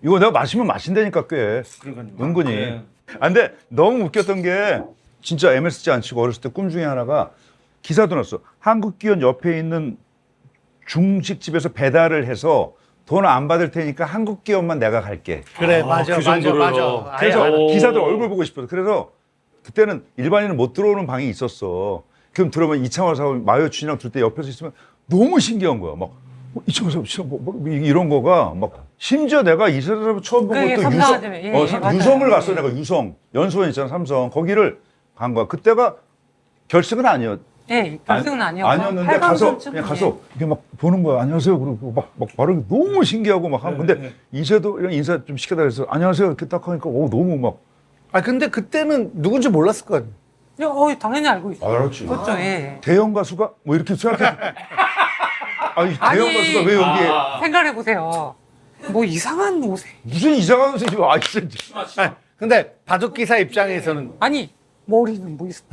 이거 내가 마시면 마신다니까 꽤. 은근히. 근데 너무 웃겼던 게 진짜 MSG 안 치고 어렸을 때 꿈 중에 하나가 기사도 났어. 한국기원 옆에 있는 중식집에서 배달을 해서 돈 안 받을 테니까 한국기원만 내가 갈게. 그래 맞아 그 정도로요. 맞아. 그래서 오. 기사들 얼굴 보고 싶어서. 그래서 그때는 일반인은 못 들어오는 방이 있었어. 그럼 들어오면 이창호 사원 마요춘이랑 둘 때 옆에서 있으면 너무 신기한 거야. 막 이창호 사원 뭐 이런 거가 막 심지어 내가 이 사람 처음 본 그게 것도 삼성화재. 예, 맞아요. 유성을 갔어. 내가 유성 연수원 있잖아 삼성 거기를 간 거야. 그때가 결승은 아니었. 예, 결승은 아니었고 아니었는데 8강 가서 선쯤, 그냥 예. 가서 이렇게 막 보는 거야. 안녕하세요. 그러고 막 바로 너무 신기하고 막 하고 근데 이제도 이런 인사 좀 시켜달라 해서 안녕하세요 이렇게 딱 하니까 너무 막 아 근데 그때는 누군지 몰랐을 거 아니에요. 당연히 알고 있어요. 알았지. 그렇죠, 예. 대형 가수가 뭐 이렇게 생각해. 아니 대형 가수가 왜 여기에 생각해 보세요. 뭐 이상한 옷에 무슨 이상한 선생님 아 진짜 아, 근데 바둑 기사 입장에서는 아니 머리는 뭐 있어?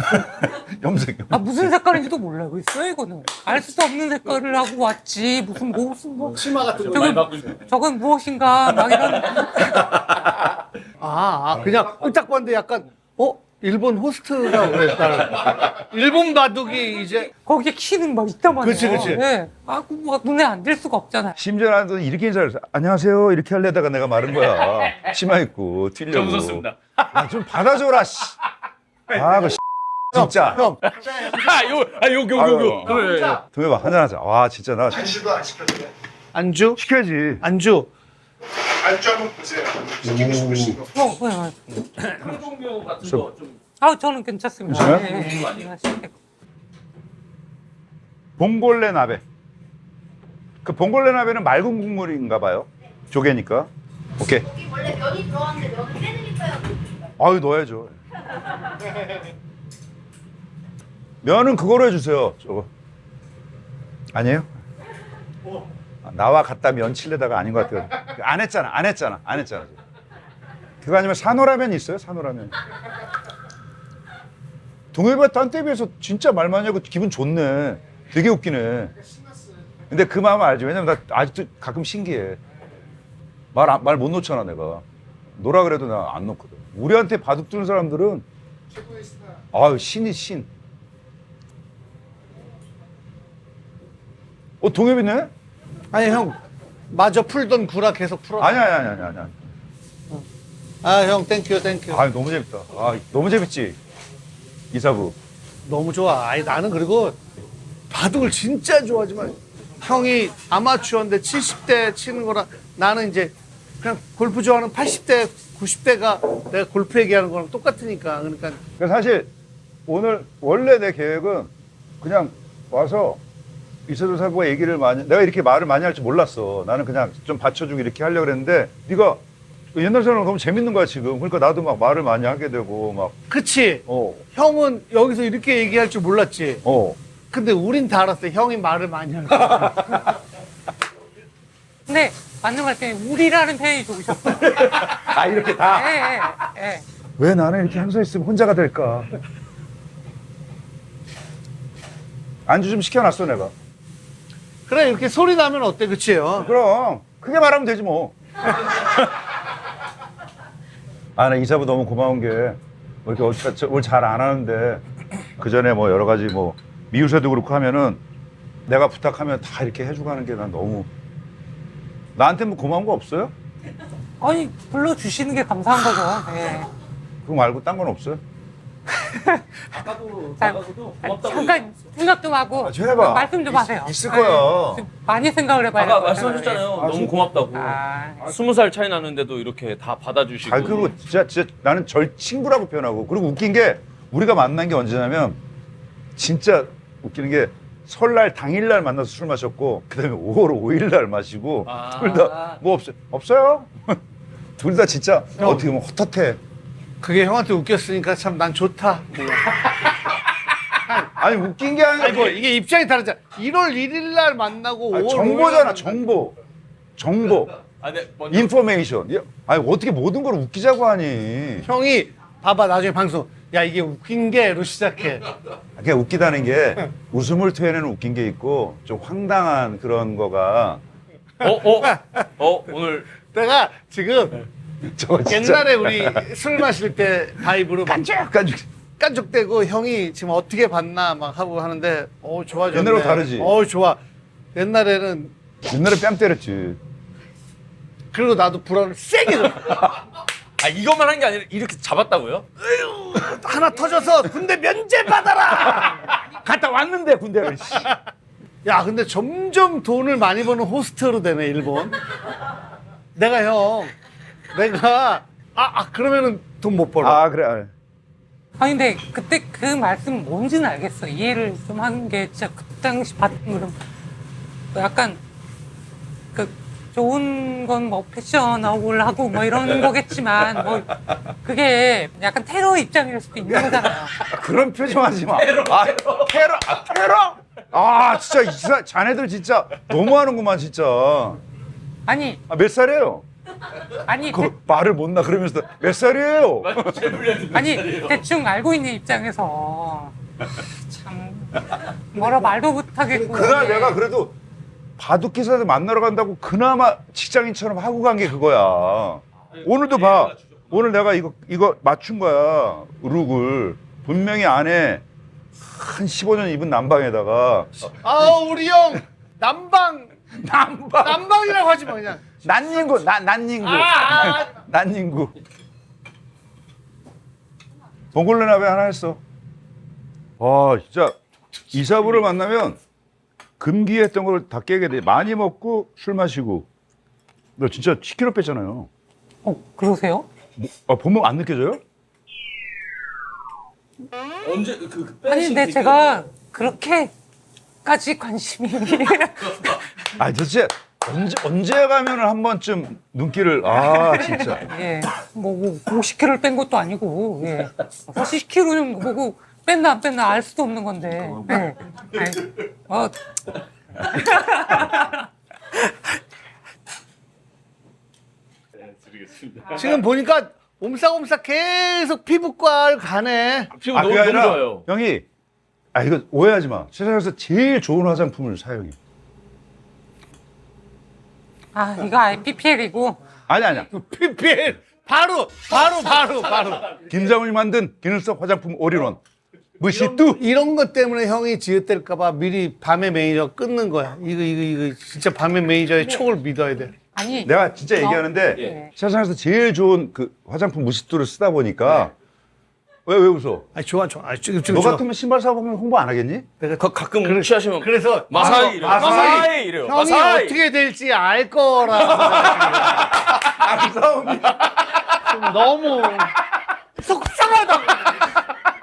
염색. 무슨 색깔인지도 몰라요. 왜 있어요 이거는? 알 수도 없는 색깔을 하고 왔지. 무슨 뭐 치마 같은 거. 저건 무엇인가 막 이런. 그냥 딱 봤는데 약간 일본 호스트가 그랬다는. 일본 바둑이 이제 거기에 키는 막 있다만요. 그치. 네. 막 눈에 안 들 수가 없잖아요. 심지어 나도 이렇게 인사를 해서 안녕하세요 이렇게 하려다가 내가 마른 거야. 치마 입고 튀려고. 좀 무섭습니다. 좀 받아줘라 씨. 그 진짜. 형 요거. 그래. 동해봐 한잔 하자. 와 진짜 나 간식도 안 시켜주네. 안주 시켜야지. 안주. 안주 한번 보세요. 시키고 싶으신 거. 종묘 같은 거 좀. 저는 괜찮습니다. 괜찮아요? 예. 봉골레 나베. 그 봉골레 나베는 맑은 국물인가 봐요. 조개니까. 오케이. 여기 원래 면이 들어왔는데 면을 빼드릴까요? 아유 넣어야죠. 면은 그거로 해주세요. 저거 아니에요? 나와 갖다 면 칠래다가 아닌 것 같아요. 안 했잖아. 그거 아니면 산호라면 있어요? 산호라면. 동해바 딴때 비해서 진짜 말 많이 하고 기분 좋네. 되게 웃기네. 근데 그 마음 알지? 왜냐면 나 아직도 가끔 신기해. 말 못 놓잖아 내가. 놓라 그래도 나 안 놓거든. 우리한테 바둑 두는 사람들은 아유 신이 신. 동엽이네? 아니 형 마저 풀던 구라 계속 풀어. 아니야. 형 땡큐. 아 너무 재밌다. 너무 재밌지. 이사부. 너무 좋아. 아니 나는 그리고 바둑을 진짜 좋아하지만 형이 아마추어인데 70대 치는 거라 나는 이제 그냥 골프 좋아하는 80대 90대가 내가 골프 얘기하는 거랑 똑같으니까. 그러니까 그러니까 사실 오늘 원래 내 계획은 그냥 와서 이사부 사부가 얘기를 내가 이렇게 말을 많이 할 줄 몰랐어. 나는 그냥 좀 받쳐주고 이렇게 하려고 그랬는데 네가 옛날 사람은 너무 재밌는 거야 지금. 그러니까 나도 막 말을 많이 하게 되고 막. 그치. 형은 여기서 이렇게 얘기할 줄 몰랐지. 근데 우린 다 알았어. 형이 말을 많이 할 거. 근데 맞는 말 때문에 우리라는 표현이 좋으셨어요. 이렇게 다. 예. 왜 나는 이렇게 항상 있으면 혼자가 될까? 안주 좀 시켜놨어 내가. 그래 이렇게 소리 나면 어때? 그치요? 그럼 크게 말하면 되지 뭐. 나 이사부 너무 고마운 게 뭐 이렇게 오늘 잘 안 하는데 그 전에 뭐 여러 가지 뭐 미우새도 그렇고 하면은 내가 부탁하면 다 이렇게 해주고 하는 게 난 너무 나한테 뭐 고마운 거 없어요? 아니 불러주시는 게 감사한 거죠. 예. 그거 말고 딴 건 없어요? 아까도 자, 나가서도 고맙다고. 잠깐 생각 좀 하고 좀 해봐. 말씀 좀 하세요. 있을 거야. 좀 많이 생각을 해봐야 아까 될것 같아요. 말씀하셨잖아요. 너무 고맙다고. 아, 20살 차이 나는데도 이렇게 다 받아주시고. 그리고 진짜 나는 절 친구라고 표현하고 그리고 웃긴 게 우리가 만난 게 언제냐면 진짜 웃기는 게 설날 당일날 만나서 술 마셨고 그다음에 5월 5일날 마시고 둘 다 뭐 없어요? 둘 다 진짜 어떻게 보면 헛헛해. 그게 형한테 웃겼으니까 참 난 좋다. 아니 웃긴 게 아니라 아이고 이게 입장이 다르잖아. 1월 1일 날 만나고 5월 정보잖아 5일 정보 네, 먼저. 인포메이션. 아니 어떻게 모든 걸 웃기자고 하니. 형이 봐봐 나중에 방송 야 이게 웃긴 게로 시작해. 그게 웃기다는 게 웃음을 토해내는 웃긴 게 있고 좀 황당한 그런 거가 오늘 내가 지금 저거 진짜 옛날에 우리 술 마실 때 바이브로 막 깐죽깐죽. 깐족대고 형이 지금 어떻게 봤나 막 하고 하는데 좋아졌네. 옛날하고 다르지? 좋아. 옛날에는 옛날에 뺨 때렸지. 그리고 나도 불안을 세게 줬어. 이것만 한 게 아니라 이렇게 잡았다고요? 하나 터져서 군대 면제 받아라. 갔다 왔는데 군대를. 야 근데 점점 돈을 많이 버는 호스트로 되네 일본. 내가 그러면은 돈 못 벌어. 그래. 아니 근데 그때 그 말씀 뭔지는 알겠어. 이해를 좀 하는 게 진짜 그 당시 받으면 약간 그 좋은 건 뭐 패셔너블하고 뭐 이런 거겠지만 뭐 그게 약간 테러 입장일 수도 있는 거잖아요. 그런 표정 하지 마. 테러. 테러? 아, 진짜 자네들 진짜 너무하는구만 진짜. 아니 몇 살이에요? 아니 그 말을 못 나 그러면서 몇 살이에요? 아니 대충 알고 있는 입장에서 참 뭐라 말도 못하겠고. 그날 내가 그래도 바둑 기사들 만나러 간다고 그나마 직장인처럼 하고 간 게 그거야. 오늘도 봐. 오늘 내가 이거 맞춘 거야. 룩을. 분명히 안에 한 15년 입은 남방에다가 우리 형 남방이라고 하지 마 그냥. 난닝구. 난닝구. 봉골레나베 하나 했어. 와 진짜 이사부를 만나면 금기했던 걸 다 깨게 돼. 많이 먹고 술 마시고. 너 진짜 10kg 뺐잖아요. 그러세요? 보면 안 느껴져요? 언제 아니 근데 제가 그렇게까지 관심이 아 도대체 언제 가면은 한 번쯤 눈길을 진짜. 예, 뭐 50kg를 뺀 것도 아니고, 예. 사실 10kg는 뭐고 뺐나 안 뺐나 알 수도 없는 건데. 예. 지금 보니까 옴싹옴싹 계속 피부과를 가네. 피부 그게 너무 아니라 좋아요. 형이 이거 오해하지 마. 세상에서 제일 좋은 화장품을 사 형이. 이거 아예 PPL이고. 아니야. PPL 바로. 김상훈이 만든 기능성 화장품 올인원. 무시뚜. 이런 것 때문에 형이 지읒될까봐 미리 밤의 매니저 끊는 거야. 이거 진짜 밤의 매니저의 촉을 믿어야 돼. 아니, 내가 진짜 얘기하는데 예. 세상에서 제일 좋은 그 화장품 무시뚜를 쓰다 보니까 왜 웃어? 아니 좋아. 너 같으면 신발 사보면 홍보 안 하겠니? 가끔 취하시면 그래서 마사이 이래요. 마사이 이래요. 형이 마사이. 어떻게 될지 알 거라. 안사훈이 좀 너무 속상하다고.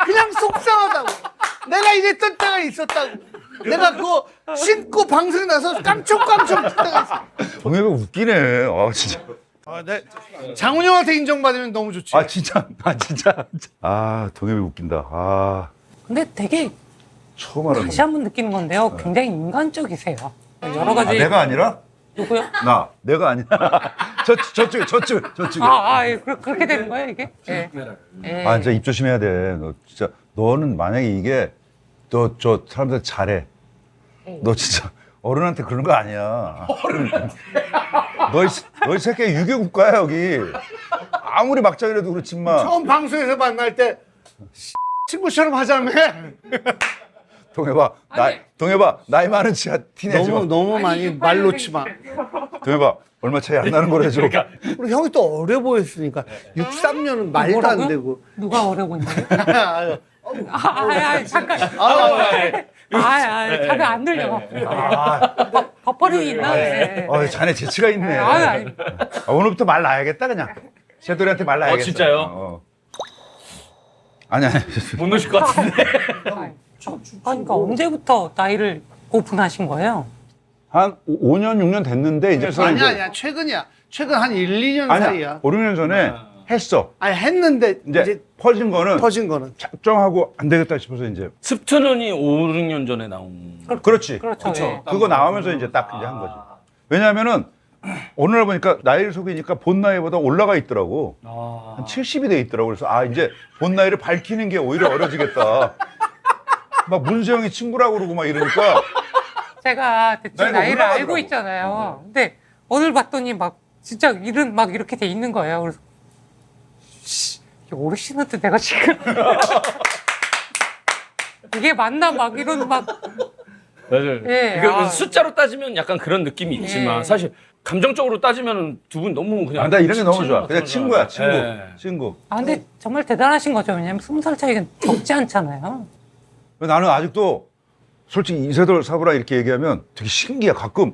그냥 속상하다고. 내가 이랬던 때가 있었다고. 내가 그거 신고 방송에 나서 깜짝깜짝 때가 있어. 동해가 웃기네. 진짜. 장훈이 형한테 인정받으면 너무 좋지. 진짜. 동해가 웃긴다. 근데 되게 처음 알았네. 다시 한 번 느끼는 건데요. 굉장히 인간적이세요. 여러 가지. 내가 아니라? 누구요? 내가 아니라. 저쪽에. 예, 그렇게 되는 거예요, 이게? 예. 예. 진짜 입 조심해야 돼. 너 진짜 너는 만약에 이게 너 저 사람들 잘해. 너 진짜 어른한테 그런 거 아니야. 너 이 새끼 유교 국가야 여기. 아무리 막장이라도 그렇지만. 처음 방송에서 만날 때 친구처럼 하자며. 동해봐 나이 많은 지가 티내지 마. 너무 많이 말 놓지 마. 동해봐 얼마 차이 안 나는 걸 해줘. 우리 형이 또 어려 보였으니까 63년은 말도 뭐라고요? 안 되고. 누가 어려 보이나요? 잠깐. 아, 잠깐 안 들려. 버퍼링이 있나? 네. 자네 재치가 있네. 아니. 오늘부터 말 놔야겠다 그냥. 새돌이한테 말 놔야겠다. 진짜요? 아니. 못 넣으실 것 같은데. 그러니까 언제부터 나이를 오픈하신 거예요? 한 5년 6년 됐는데 이제 아니야 최근이야. 최근 한 1, 2년 사이야. 5, 6년 전에 했어. 했는데 이제 퍼진 거는 퍼진 거는 작정하고 안 되겠다 싶어서 이제. 습트는이 5, 6년 전에 나온. 그렇지. 그렇죠. 예. 그거 나오면서 이제 딱 이제 한 거지. 왜냐하면은 오늘 보니까 나이를 속이니까 본 나이보다 올라가 있더라고. 한 70이 돼 있더라고. 그래서 이제 본 나이를 밝히는 게 오히려 어려지겠다. 막 문세영이 친구라고 그러고 막 이러니까. 제가 대충 나이가 나이를 올라가더라고. 알고 있잖아요. 근데 오늘 봤더니 막 진짜 일은 막 이렇게 돼 있는 거예요. 그래서 이 어르신한테 내가 지금 이게 맞나 막 이런 막 맞아요. 예, 이거 숫자로 따지면 약간 그런 느낌이 있지만 예. 사실 감정적으로 따지면 두 분 너무 그냥. 나 이런 게 너무 좋아. 그냥 친구야, 친구. 예. 친구. 근데 정말 대단하신 거죠. 왜냐면 20살 차이가 적지 않잖아요. 나는 아직도 솔직히 이세돌 사부라 이렇게 얘기하면 되게 신기해. 가끔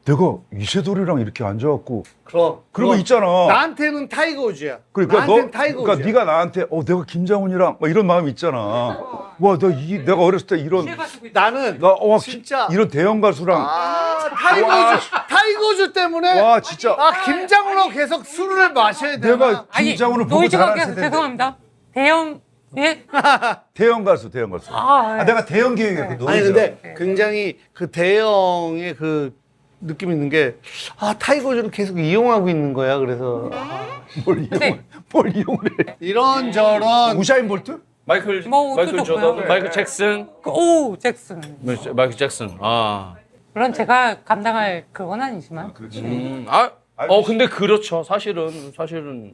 내가 이세돌이랑 이렇게 앉아갖고 그럼 그런 거 있잖아. 나한테는 타이거 우즈야. 그러니까 나한테는 타이거 우즈야. 그러니까 네가 나한테 내가 김장훈이랑 막 이런 마음 있잖아. 와, 내가 어렸을 때 이런 나는 진짜 이런 대형 가수랑 타이거 우즈 때문에 와 진짜 김장훈하고 계속 술을 마셔야 돼. 내가 김장훈을 보고 노이즈가 자란 계속 세대인데. 죄송합니다. 대형 예? 대형 가수. 내가 대형 기획했거든. 아니 근데 굉장히 그 대형의 그 느낌 있는 게 타이거 우즈를 계속 이용하고 있는 거야. 그래서 뭘 이용을 해? 이런저런 우샤인 볼트? 마이클 뭐 마이클 어쩌죠, 조던, 뭐야. 마이클 잭슨, 오 잭슨. 마이클 잭슨. 아, 물론 제가 감당할 그건 아니지만. 근데 그렇죠. 사실은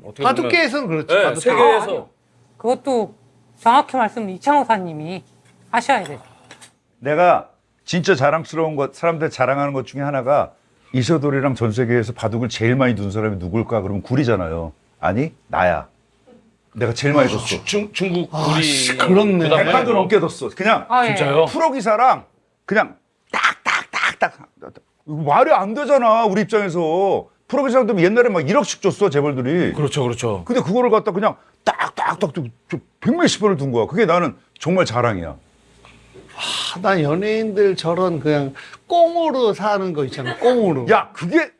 어떻게 보면 바둑계에서는 그렇지. 네, 바둑계. 세계에서 그것도 정확히 말씀은 이창호사님이 하셔야 돼요. 내가 진짜 자랑스러운 것, 사람들 자랑하는 것 중에 하나가 이세돌이랑 전 세계에서 바둑을 제일 많이 둔 사람이 누굴까? 그러면 굴이잖아요. 아니, 나야. 내가 제일 많이 뒀어. 중국 우리 그렇네. 그다음에 100판도 넘게 뒀어. 그냥 예. 진짜요? 프로 기사랑 그냥 딱딱딱딱 말이 안 되잖아. 우리 입장에서 프로 기사랑 되면 옛날에 막 1억씩 줬어 재벌들이. 그렇죠. 근데 그거를 갖다 그냥 딱딱딱 백몇십 번을 둔 거야. 그게 나는 정말 자랑이야. 난 연예인들 저런 그냥 꽁으로 사는 거 있잖아. 꽁으로. 야, 그게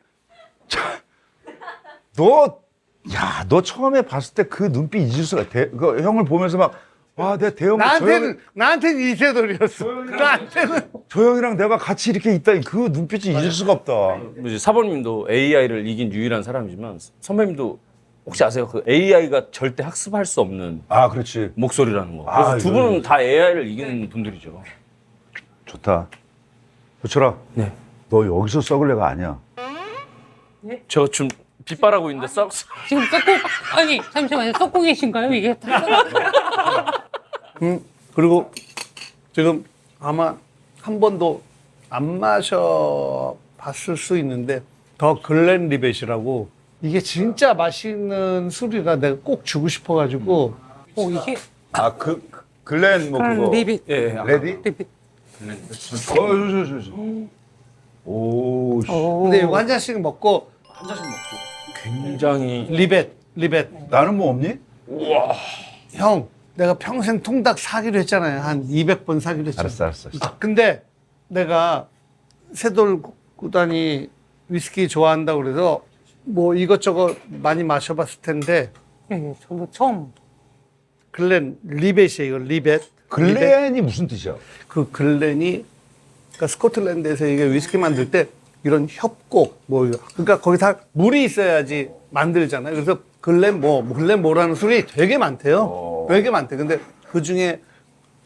너 처음에 봤을 때 그 눈빛 잊을 수가 그 형을 보면서 막 와, 내 대형 나한테는 이세돌이었어. 나한테는 저 형이랑 내가 같이 이렇게 있다니 그 눈빛이 잊을 수가 없다. 이제 사모님도 AI를 이긴 유일한 사람이지만 선배님도 혹시 아세요? 그 AI가 절대 학습할 수 없는 아, 그렇지. 목소리라는 거. 그래서 두 분은 다 AI를 이기는 분들이죠. 좋다. 효철아. 네. 너 여기서 썩을 애가 아니야. 저 지금 빗바라고 있는데 지금 썩고 아니 잠시만요. 썩고 계신가요 이게? 그리고 지금 아마 한 번도 안 마셔봤을 수 있는데 더 글렌리벳이라고 이게 진짜 맛있는 술이라 내가 꼭 주고 싶어가지고 이게 아, 글렌 뭐 그거. 리빗. 예, 레디? 리빗. 오, 씨. 근데 이거 한 잔씩 먹고 굉장히 리벳 나는 뭐 없니? 형 내가 평생 통닭 사기로 했잖아요. 한 200번 사기로 했잖아요. 알았어. 근데 내가 세돌 구단이 위스키 좋아한다고 그래서 뭐 이것저것 많이 마셔봤을 텐데 예, 저도 처음. 글렌 리벳이에요. 이거 리벳. 글렌이 무슨 뜻이야? 그 글렌이 그러니까 스코틀랜드에서 이게 위스키 만들 때 이런 협곡 뭐 이거 그러니까 거기 다 물이 있어야지 만들잖아요. 그래서 글렌 뭐라는 술이 되게 많대요. 되게 많대. 근데 그 중에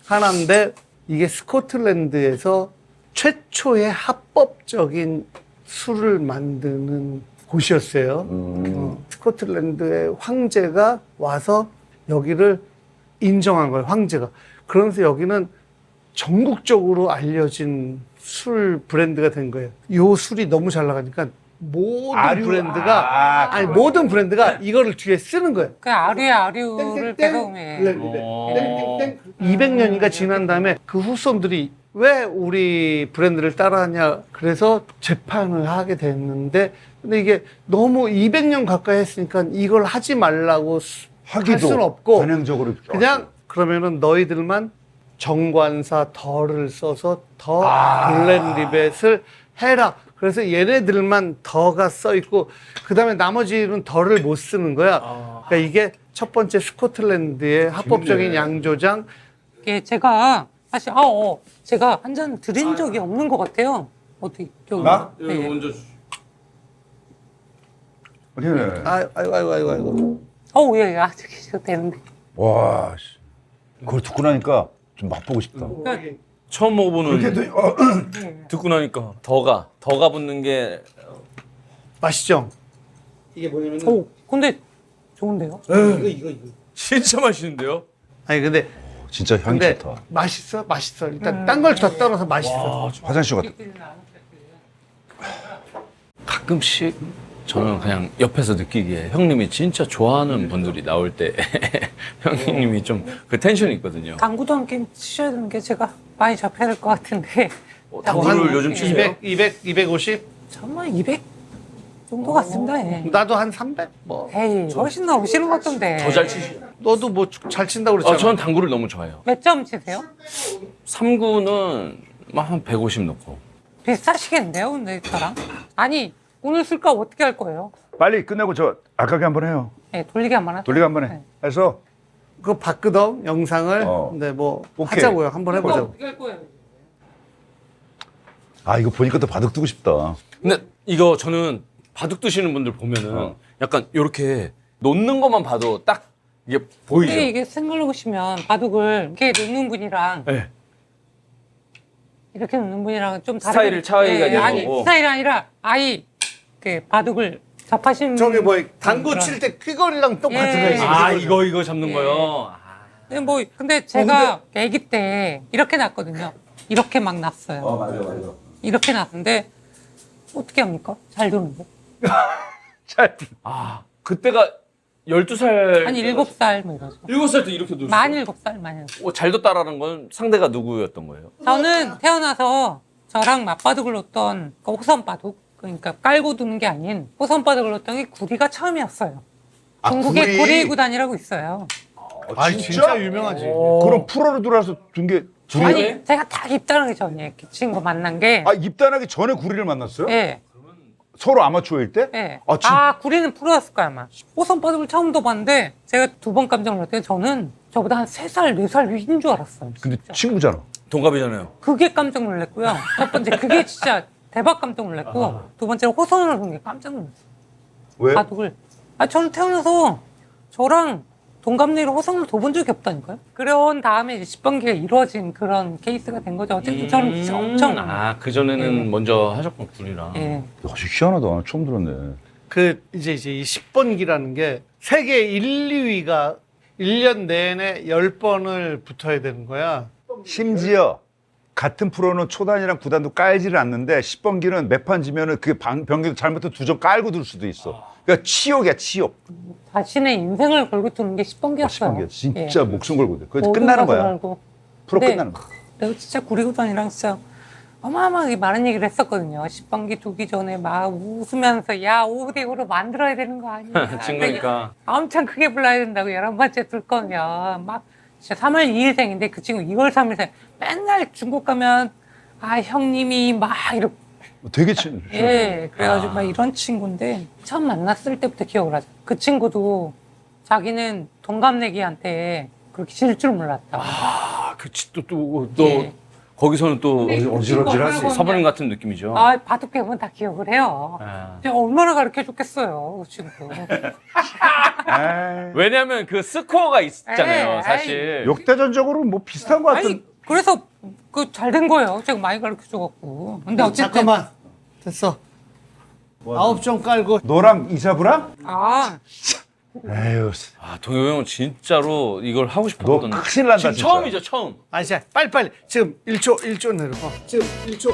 하나인데 이게 스코틀랜드에서 최초의 합법적인 술을 만드는 곳이었어요. 스코틀랜드의 황제가 와서 여기를 인정한 거예요. 황제가. 그러면서 여기는 전국적으로 알려진 술 브랜드가 된 거예요. 이 술이 너무 잘 나가니까 모든 브랜드가 이거를 뒤에 쓰는 거예요. 그 아류를 배우면 200년인가 지난 다음에 그 후손들이 왜 우리 브랜드를 따라하냐 그래서 재판을 하게 됐는데 근데 이게 너무 200년 가까이 했으니까 이걸 하지 말라고 할 수는 없고 관행적으로 그냥 그러면은 너희들만 정관사 덜을 써서 더 글렌리벳을 해라. 그래서 얘네들만 더가 써 있고 그다음에 나머지는 덜을 못 쓰는 거야. 그러니까 이게 첫 번째 스코틀랜드의 합법적인 양조장. 이게 제가 사실 제가 한 잔 드린 적이 없는 것 같아요. 어떻게 저기 나? 네. 먼저 그래. 아이고. 예, 아직 되는데. 와, 씨. 그걸 듣고 나니까 좀 맛보고 싶다. 처음 먹어보는 그렇게 듣고 나니까 더가 붙는 게 맛있죠? 이게 뭐냐면 근데 좋은데요? 이거. 진짜 맛있는데요? 아니 근데 진짜 향이 좋다. 맛있어. 일단 딴 걸 더 따라서 맛있어. 화장실 갔다. 가끔씩 저는 그냥 옆에서 느끼기에 형님이 진짜 좋아하는 분들이 나올 때 형님이 좀 그 텐션이 있거든요. 당구도 함께 치셔야 되는 게 제가 많이 잡혀야 될 것 같은데. 당구를 요즘 치세요? 250? 정말 200 정도 같습니다. 예. 나도 한 300? 뭐 에이, 훨씬 나오시는 것 같던데. 더 잘 치시죠. 너도 뭐 잘 친다고 그랬잖아. 저는 당구를 너무 좋아해요. 몇 점 치세요? 3구는 한 150 넣고. 비슷하시겠는데요, 근데 저랑? 아니, 오늘 술값 어떻게 할 거예요? 빨리 끝내고 저 아까게 한번 해요. 네, 돌리기 한번 하죠. 돌리기 한번 해. 네. 해서 그 박그덕 영상을 근데 뭐 오케이. 하자고요. 한번 해보자고. 어떻게 할 거예요? 아 이거 보니까 또 바둑 두고 싶다. 근데 이거 저는 바둑 두시는 분들 보면은 약간 이렇게 놓는 것만 봐도 딱 이게 보이죠? 근데 이게 생각해 보시면 바둑을 이렇게 놓는 분이랑 네. 이렇게 놓는 분이랑 좀 다른 스타일을 차이가 있는 아니, 거고. 스타일이 아니라 아이 그 바둑을 접하시는 저기 뭐 당구 그런- 칠 때 퀴거리랑 똑같은 예. 거 있어. 아 이거 잡는 거요. 네, 뭐 근데 제가 아기 때 이렇게 났거든요. 이렇게 막 났어요. 맞아. 이렇게 났는데 어떻게 합니까? 잘 도는데. 잘. 아 그때가 12살. 한 7살 뭐 이러죠. 7살 때 이렇게 뒀어요. 만 7살, 만 7살. 잘 뒀다라는 건 상대가 누구였던 거예요? 저는 태어나서 저랑 맞바둑을 놓던 그 호선바둑, 그러니까 깔고 두는 게 아닌 호선바둑을 놓던 게 구리가 처음이었어요. 아, 중국에 구리? 구리 구단이라고 있어요. 아 진짜 유명하지. 그럼 프로로 들어와서 둔 게 구리? 아니, 제가 딱 입단하기 전에 그 친구 만난 게, 아 입단하기 전에 구리를 만났어요? 예, 서로 아마추어일 때? 예. 아, 아, 구리는 프로였을 거야, 아마. 호선바둑을 처음 둬봤는데, 제가 2번 깜짝 놀랐더니 저는 저보다 한 3살, 4살 위인 줄 알았어요. 근데 진짜. 친구잖아. 동갑이잖아요. 그게 깜짝 놀랐고요. 첫 번째, 그게 진짜 대박 깜짝 놀랐고, 두 번째로 호선을 둔 게 깜짝 놀랐어요. 왜? 바둑을. 아, 저는 태어나서 저랑 동갑내기로 호성을 둬본 적이 없다니까요. 그런 다음에 이제 10번기가 이루어진 그런 케이스가 된 거죠. 어쨌든 저는 진짜 엄청. 그 전에는 예. 먼저 하셨군 구리랑. 예. 아주 희한하다. 처음 들었네. 그 이제 이 10번기라는 게 세계 1, 2위가 1년 내내 10번을 붙어야 되는 거야. 심지어 같은 프로는 초단이랑 구단도 깔지를 않는데 10번기는 몇 판 지면은 그 병기도 잘못해서 2점 깔고 둘 수도 있어. 그러니까 치욕이야, 치욕. 자신의 인생을 걸고 두는 게 10번기였어요. 10번기야. 진짜 목숨 걸고 돼. 그거 끝나는 거야. 프로 근데 끝나는 거야. 내가 진짜 구리구단이랑 진짜 어마어마하게 많은 얘기를 했었거든요. 10번기 두기 전에 막 웃으면서 야 5대5로 만들어야 되는 거 아니야. 친구니까. 엄청 크게 불러야 된다고 11번째 둘 거면 막 진짜 3월 2일생인데 그 친구 2월 3일생 맨날 중국 가면 아 형님이 막 이렇게 되게 친. 예 그래가지고 막 이런 친구인데 처음 만났을 때부터 기억을 하죠. 그 친구도 자기는 동갑내기한테 그렇게 질 줄 몰랐다. 그치 또 예. 거기서는 또 어지러지하지. 서버님 같은 느낌이죠. 아 바둑 배우면 다 기억을 해요. 아. 제가 얼마나 가르쳐 줬겠어요 그 친구. 에이, 왜냐하면 그 스코어가 있잖아요, 에이, 사실. 역대전적으로 뭐 비슷한 것 같은. 아니 그래서 그 잘 된 거예요. 제가 많이 가르쳐 줘갖고. 근데 어쨌든 잠깐만 됐어. 9점 깔고 너랑 이사부랑? 아 에휴, 아, 동엽 형은 진짜로 이걸 하고 너 싶었던. 큰일 난다, 지금 진짜. 처음이죠, 처음. 아니 자 빨리빨리 지금 1초 내려고 지금 1초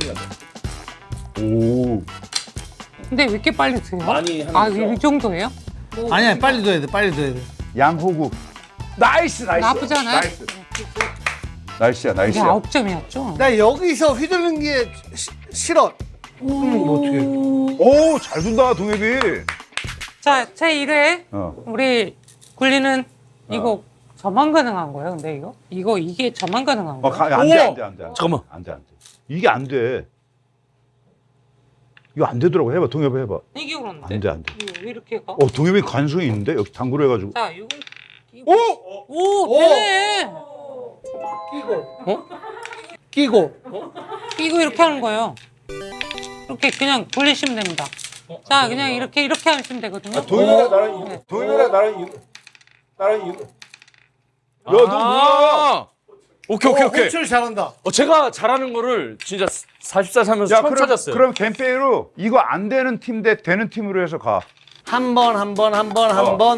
내려고 오. 근데 왜 이렇게 빨리 드세요? 많이 하는 아, 거죠. 이 정도예요? 아니야 빨리 둬야 돼 빨리 둬야 돼. 양호구. 나이스. 나쁘지 않아요? 나이스야, 이게 나이스야. 9점이었죠? 나 여기서 휘두르는 게 싫어. 뭐 어떻게? 오, 잘 둔다, 동엽이. 자, 제 1회 어. 우리 굴리는 이거 저만 가능한 거예요, 근데 이거? 이게 저만 가능한 거예요? 안 돼. 잠깐만. 안 돼. 이게 안 돼. 이거 안 되더라고. 해봐, 동엽이 해봐. 이게 그런데? 안 돼, 안 돼. 이거 왜 이렇게 가? 동엽이 관성이 있는데? 여기 당구를 해가지고. 자, 이거 오! 오, 되네! 끼고 이거 이렇게 하는 거예요. 이렇게 그냥 돌리시면 됩니다. 자, 그냥 이렇게 하시면 되거든요. 동엽이랑 나랑 네. 동엽이랑 나랑 이거. 야, 너 뭐야? 아! 오케이. 호출 잘한다. 제가 잘하는 거를 진짜 40살 살면서 처음 찾았어요. 그럼 캠페인으로 이거 안 되는 팀 대 되는 팀으로 해서 가. 한 번,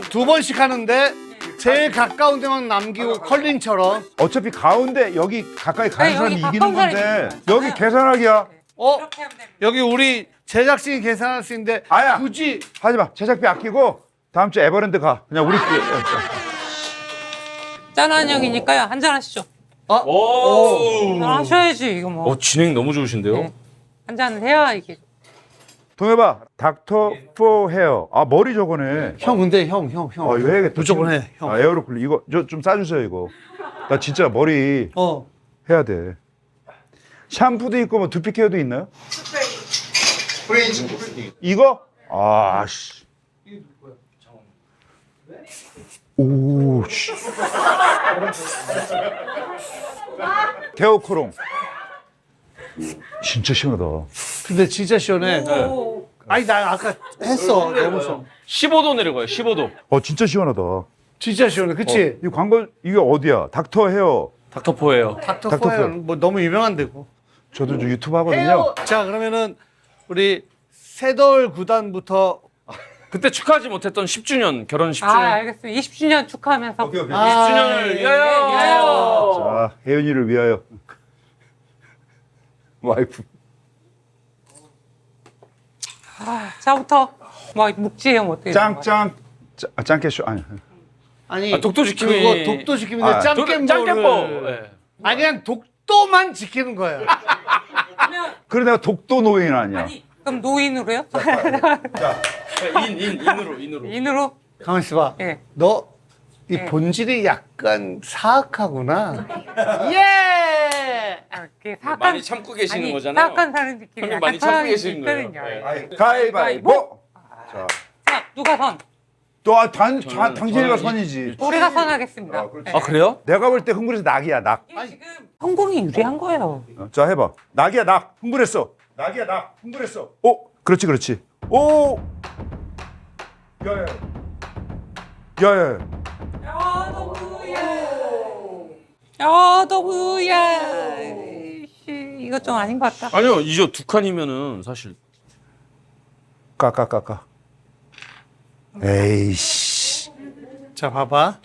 두 번씩 하는데 제일 가까운 데만 남기고 컬링처럼. 어차피 가운데 여기 가까이 가는 네, 사람이 여기 이기는 가까운 건데 사람이 여기 이기는 계산하기야. 이렇게 하면 됩니다. 여기 우리 제작진이 계산할 수 있는데 아야. 굳이 하지 마. 제작비 아끼고 다음 주 에버랜드 가. 그냥 우리 짠한 형이니까요. 한잔 하시죠. 오. 한잔 하셔야지, 이거 뭐. 진행 너무 좋으신데요? 네. 한 잔을 해야 이게. 동해봐. 닥터 포 헤어. 아 머리 저거네. 형 근데 형. 이거 해야겠다. 무조건 해, 형. 아, 에어로쿨 이거 좀 싸주세요 이거. 나 진짜 머리 해야 돼. 샴푸도 있고 뭐 두피 케어도 있나요? 스프레이. 이거? 아 씨. 오 씨. 데오코롱. 진짜 시원하다. 근데 진짜 시원해. 아니 나 아까 했어. 너무 시원. 15도 내려가요. 15도. 진짜 시원하다. 진짜 시원해. 그치? 이 광고 이게 어디야? 닥터 헤어. 닥터포예요. 닥터포는 뭐 너무 유명한 데고. 저도 저 유튜브 하거든요. 자 그러면은 우리 새돌 구단부터 그때 축하하지 못했던 10주년 결혼 10주년. 아 알겠습니다. 20주년 축하하면서. 20주년을 위하여. 자, 혜연이를 위하여. 와이프. 자부터 뭐 묵지형 어떻게? 짱깨쇼 아니. 아니 아, 독도 지킴이. 그거 독도 지킴인데 아, 짱깨뽀를 짱깨뽀. 예. 아니 그냥 독도만 지키는 거야. 그래 내가 독도 노인 아니야. 아니 그럼 노인으로요? 인으로. 인으로? 가만 있어봐. 예. 너 이 예. 본질이 약간 사악하구나. 예. 이렇게 사악한 많이 참고 계시는 아니, 거잖아요. 사악한 사람들끼리 형님 약간 많이 참고 사랑이 계시는 거예요. 있거든요. 예. 가위바위보. 자, 자 누가 선? 당신이가 선이지. 우리가 선하겠습니다. 아 그래요? 내가 볼 때 흥분해서 낙이야 낙. 지금 성공이 유리한 거예요. 자 해봐. 낙이야 낙. 흥분했어. 낙이야 낙. 흥분했어. 오, 그렇지. 오. 야야. 야야. 여도부야. 이거 좀 아닌 것 같다. 아니요 이제 두 칸이면은 사실 까까까까. 에이씨. 자 봐봐.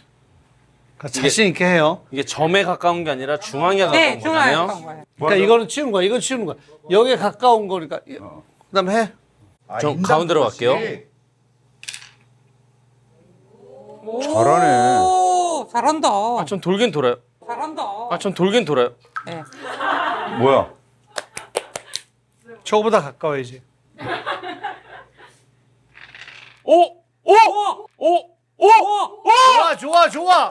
자신 있게 해요. 이게 점에 가까운 게 아니라 중앙에 가까운 네, 중앙에 거잖아요. 가까운 거예요. 그러니까 이거는 치우는 거야. 이건 치우는 거야. 여기에 가까운 거니까. 그다음에 해. 저 가운데로 갈게요. 잘하네. 오, 잘한다. 전 돌긴 돌아요. 잘한다. 전 돌긴 돌아요. 네. 뭐야? 저거보다 가까워야지. 좋아.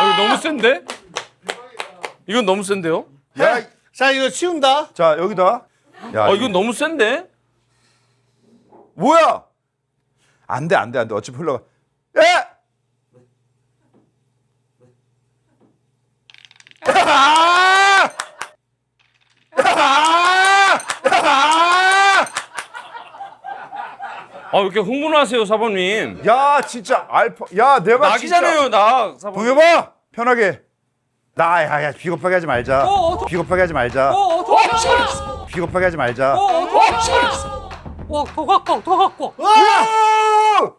이거 너무 센데? 이건 너무 센데요? 야, 자 이거 치운다. 자 여기다. 야, 이건 너무 센데? 뭐야? 안 돼. 어차피 흘러가. 에! 아, 왜 이렇게 흥분하세요, 사범님? 야, 진짜 알파. 야, 내가 낙이잖아요, 낙. 사범님. 동해봐. 편하게. 야, 비겁하게 하지 말자. 비겁하게 하지 말자. 비겁하게 하지 말자. 와, 더 가까워.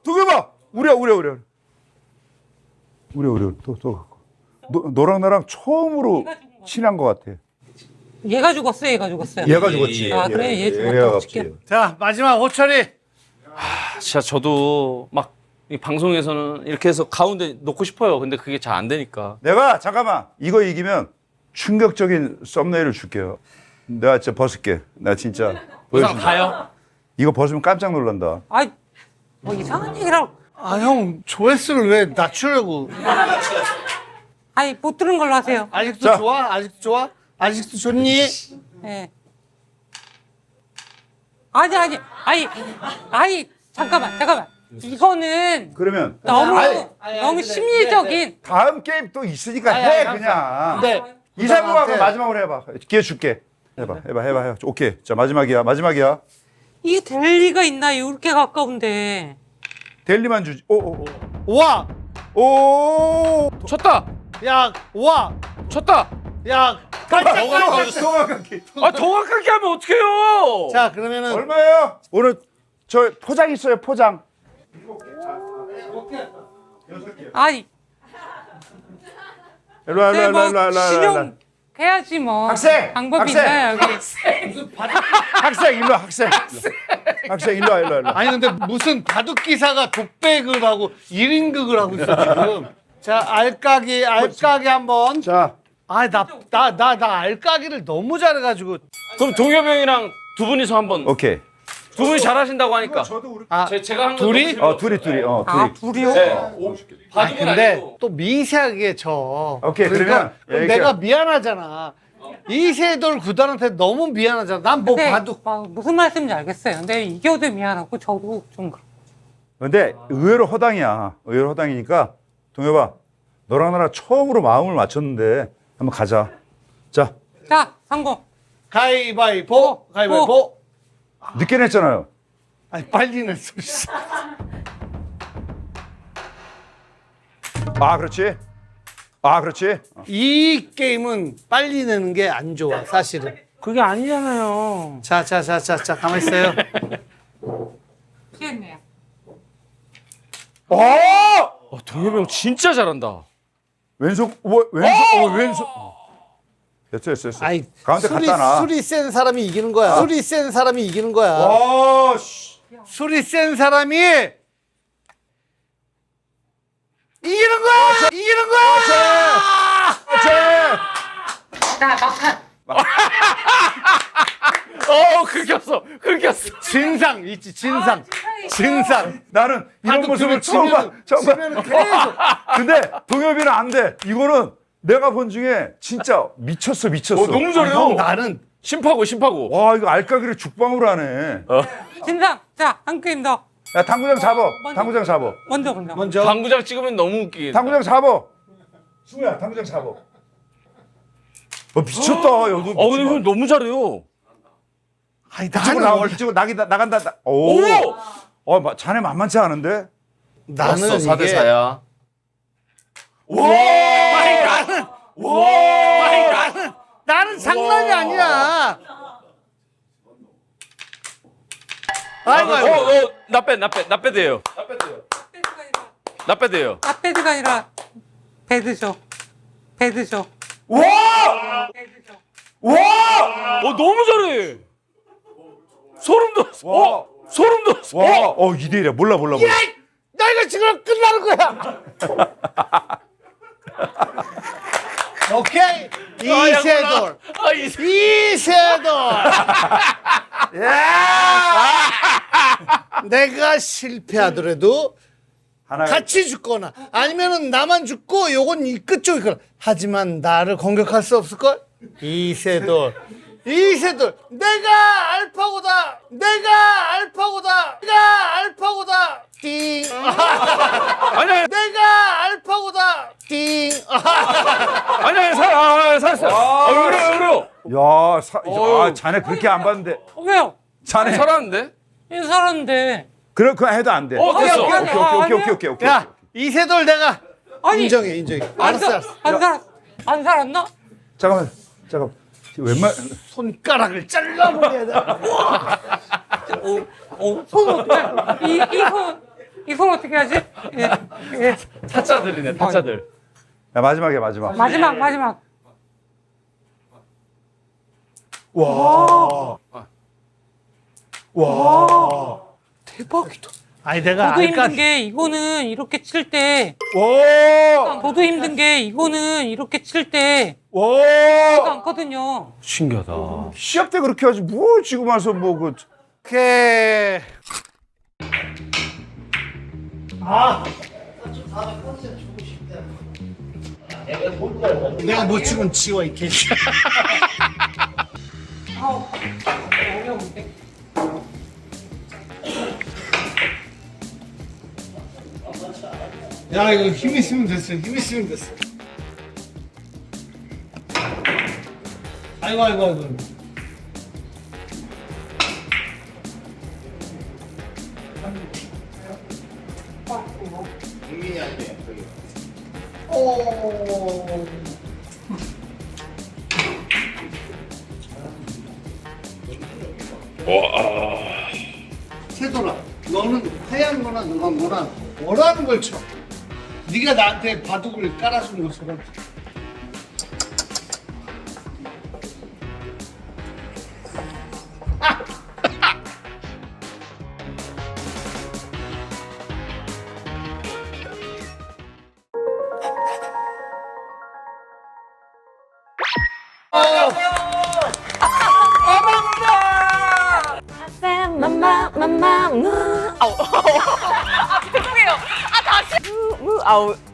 동해봐. 우려. 또 갖고. 너랑 나랑 처음으로 친한 것 같아. 얘가 죽었어요. 얘가 죽었지. 아, 그래? 얘 죽었다. 얘가 어떡해. 죽었지. 자 마지막 호철이. 진짜 저도 막 이 방송에서는 이렇게 해서 가운데 놓고 싶어요. 근데 그게 잘 안 되니까. 내가 잠깐만 이거 이기면 충격적인 썸네일을 줄게요. 내가 진짜 벗을게. 나 진짜 의상 보여준다. 다요? 이거 벗으면 깜짝 놀란다. 아이, 뭐 이상한 얘기라고. 아 형 조회수를 왜 낮추려고? 아이, 못 들은 걸로 하세요. 아직도 자. 좋아? 아직도 좋니? 예. 아니, 잠깐만. 이거는 그러면 너무 심리적인. 다음 게임 또 있으니까 해 그냥. 네. 이상우가 마지막으로 해봐. 기회 줄게. 해봐. 오케이. 자 마지막이야. 이게 될 리가 있나? 이렇게 가까운데. 델리만 주지. 와. 오. 쳤다! 야 와. 쳤다! 야. 정확하게. 아, 더 가깝게 하면 어떡해요! 자 그러면은 얼마예요? 오늘 저 포장 있어요. 포장. 아니, 일로 와. 신용 해야지 뭐. 학생! 방법이 학생! 있나요 여기? 학생 일로 와, 학생. 학생 일로 와, 일로 와, 일로 와. 아니 근데 무슨 바둑 기사가 독백을 하고 1인극을 하고 있어 지금. 자 알까기 한번. 자, 나 알까기를 너무 잘해가지고. 그럼 동엽이 형이랑 두 분이서 한번 오케이. 두 분이 잘하시다고 하니까 아 제가 한 둘이? 둘이. 아 둘이요? 근데 또 미세하게 져. 오케이, 그러니까 그러면 내가 미안하잖아. 이세돌 구단한테 너무 미안하잖아. 난 뭐 근데 바둑. 막 무슨 말씀인지 알겠어요. 근데 이겨도 미안하고 저도 좀 근데 의외로 허당이야. 의외로 허당이니까 동엽아, 너랑 나랑 처음으로 마음을 맞췄는데 한번 가자. 자, 자, 성공. 가위바위보. 가위바위보. 늦게 냈잖아요. 아니 빨리 냈어. 아, 그렇지. 아, 그렇지. 이 게임은 빨리 내는 게 안 좋아 사실은. 그게 아니잖아요. 자 가만 있어요. 피했네요. 동엽이 형 진짜 잘한다. 왼손, 왼손. 됐어. 아이 가운데 술이 갖다 놔. 술이 센 사람이 이기는 거야. 술이 센 사람이 이기는 거야. 와, 씨. 술이 센 사람이 이기는 거야. 이기는 거야. 자, 막판. 긁혔어. 진상 있지 진상. 나는 이런 바둑 모습을 그거 처음 봐. 치면은 계속. 근데 동엽이는 안 돼. 이거는 내가 본 중에 진짜 미쳤어. 너무 잘해요. 형 나는 심파고. 와, 이거 알까기를 죽방으로 하네. 진상. 자, 한 게임 더. 야, 당구장 잡어. 먼저. 당구장 찍으면 너무 웃기겠다. 당구장 잡어. 승우야, 당구장 잡어. 미쳤다. 여기 근데 형 너무 잘해요. 아니 이쪽으로 나간다. 오. 자네 만만치 않은데? 나는 4대 이게 4야. 나는 장난이 아니야. 아이고. 나 빼드예요. 나 빼드예요. 앞배드가 아니라 배드죠. 너무 잘해. 소름 돋았어. 소름 돋았어. 와, 2대1이야. 몰라. 나 이거 지금 끝나는 거야. 오케이. 이세돌. 내가 실패하더라도 하나 같이 죽거나 아니면은 나만 죽고 요건 이 끝쪽이 거나. 하지만 나를 공격할 수 없을걸? 이세돌 내가 알파고다 띵 아니야. 내가 알파고다 띵 아니야. 살았어. 그래요. 야, 자네 그렇게 안 봤는데. 왜요? 자네. 살았는데? 이 살았는데. 그거 해도 안 돼. 됐어. 오케이. 야 이세돌 내가 아니. 인정해 알았어 안 살았나? 잠깐만. 웬만 손가락을 잘라버려야 돼. 손 어떻게? 이손 어떻게 하지? 예. 타짜들이네. 타짜들. 야, 마지막이야, 마지막. 마지막. 대박이다. 아니 내가 저도 힘든 알까 게 이거는 이렇게 칠 때. 와! 저도 힘든 게 이거는 이렇게 칠 때. 와! 않거든요. 신기하다. 시합 때 그렇게 하지. 뭐 지금 와서 뭐 그. 오케이. 내가 못 치면 지워 이 개새끼야. 어려운데. 야 이거 힘 있으면 됐어. 아이고. 세돌아, 너는 하얀 거나 노란 거나 원하는 걸 쳐. 네가 나한테 바둑을 깔아준 것처럼.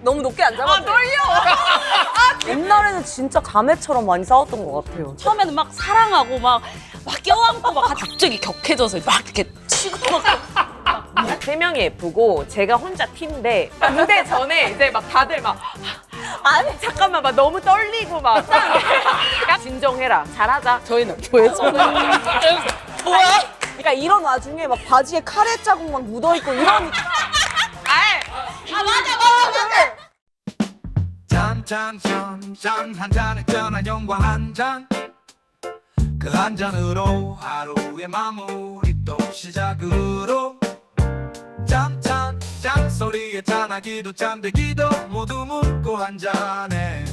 너무 높게 안 잡아도 떨려. 옛날에는 진짜 자매처럼 많이 싸웠던 것 같아요. 처음에는 막 사랑하고 막 껴안고 막 갑자기 격해져서 막 이렇게 치고 막 세 명이 예쁘고 제가 혼자 T인데 무대 전에 이제 막 다들 막 아니 잠깐만 막 너무 떨리고 막 야, 진정해라 잘하자. 저희는 왜 저는 뭐야? 그러니까 이런 와중에 막 바지에 카레 자국 막 묻어 있고 이런. 짠짠짠짠 한 잔에 전한 영광 한 잔. 그 한 잔으로 하루의 마무리 또 시작으로 짠짠 짠 소리에 짠하기도 짠되기도 모두 묻고 한 잔에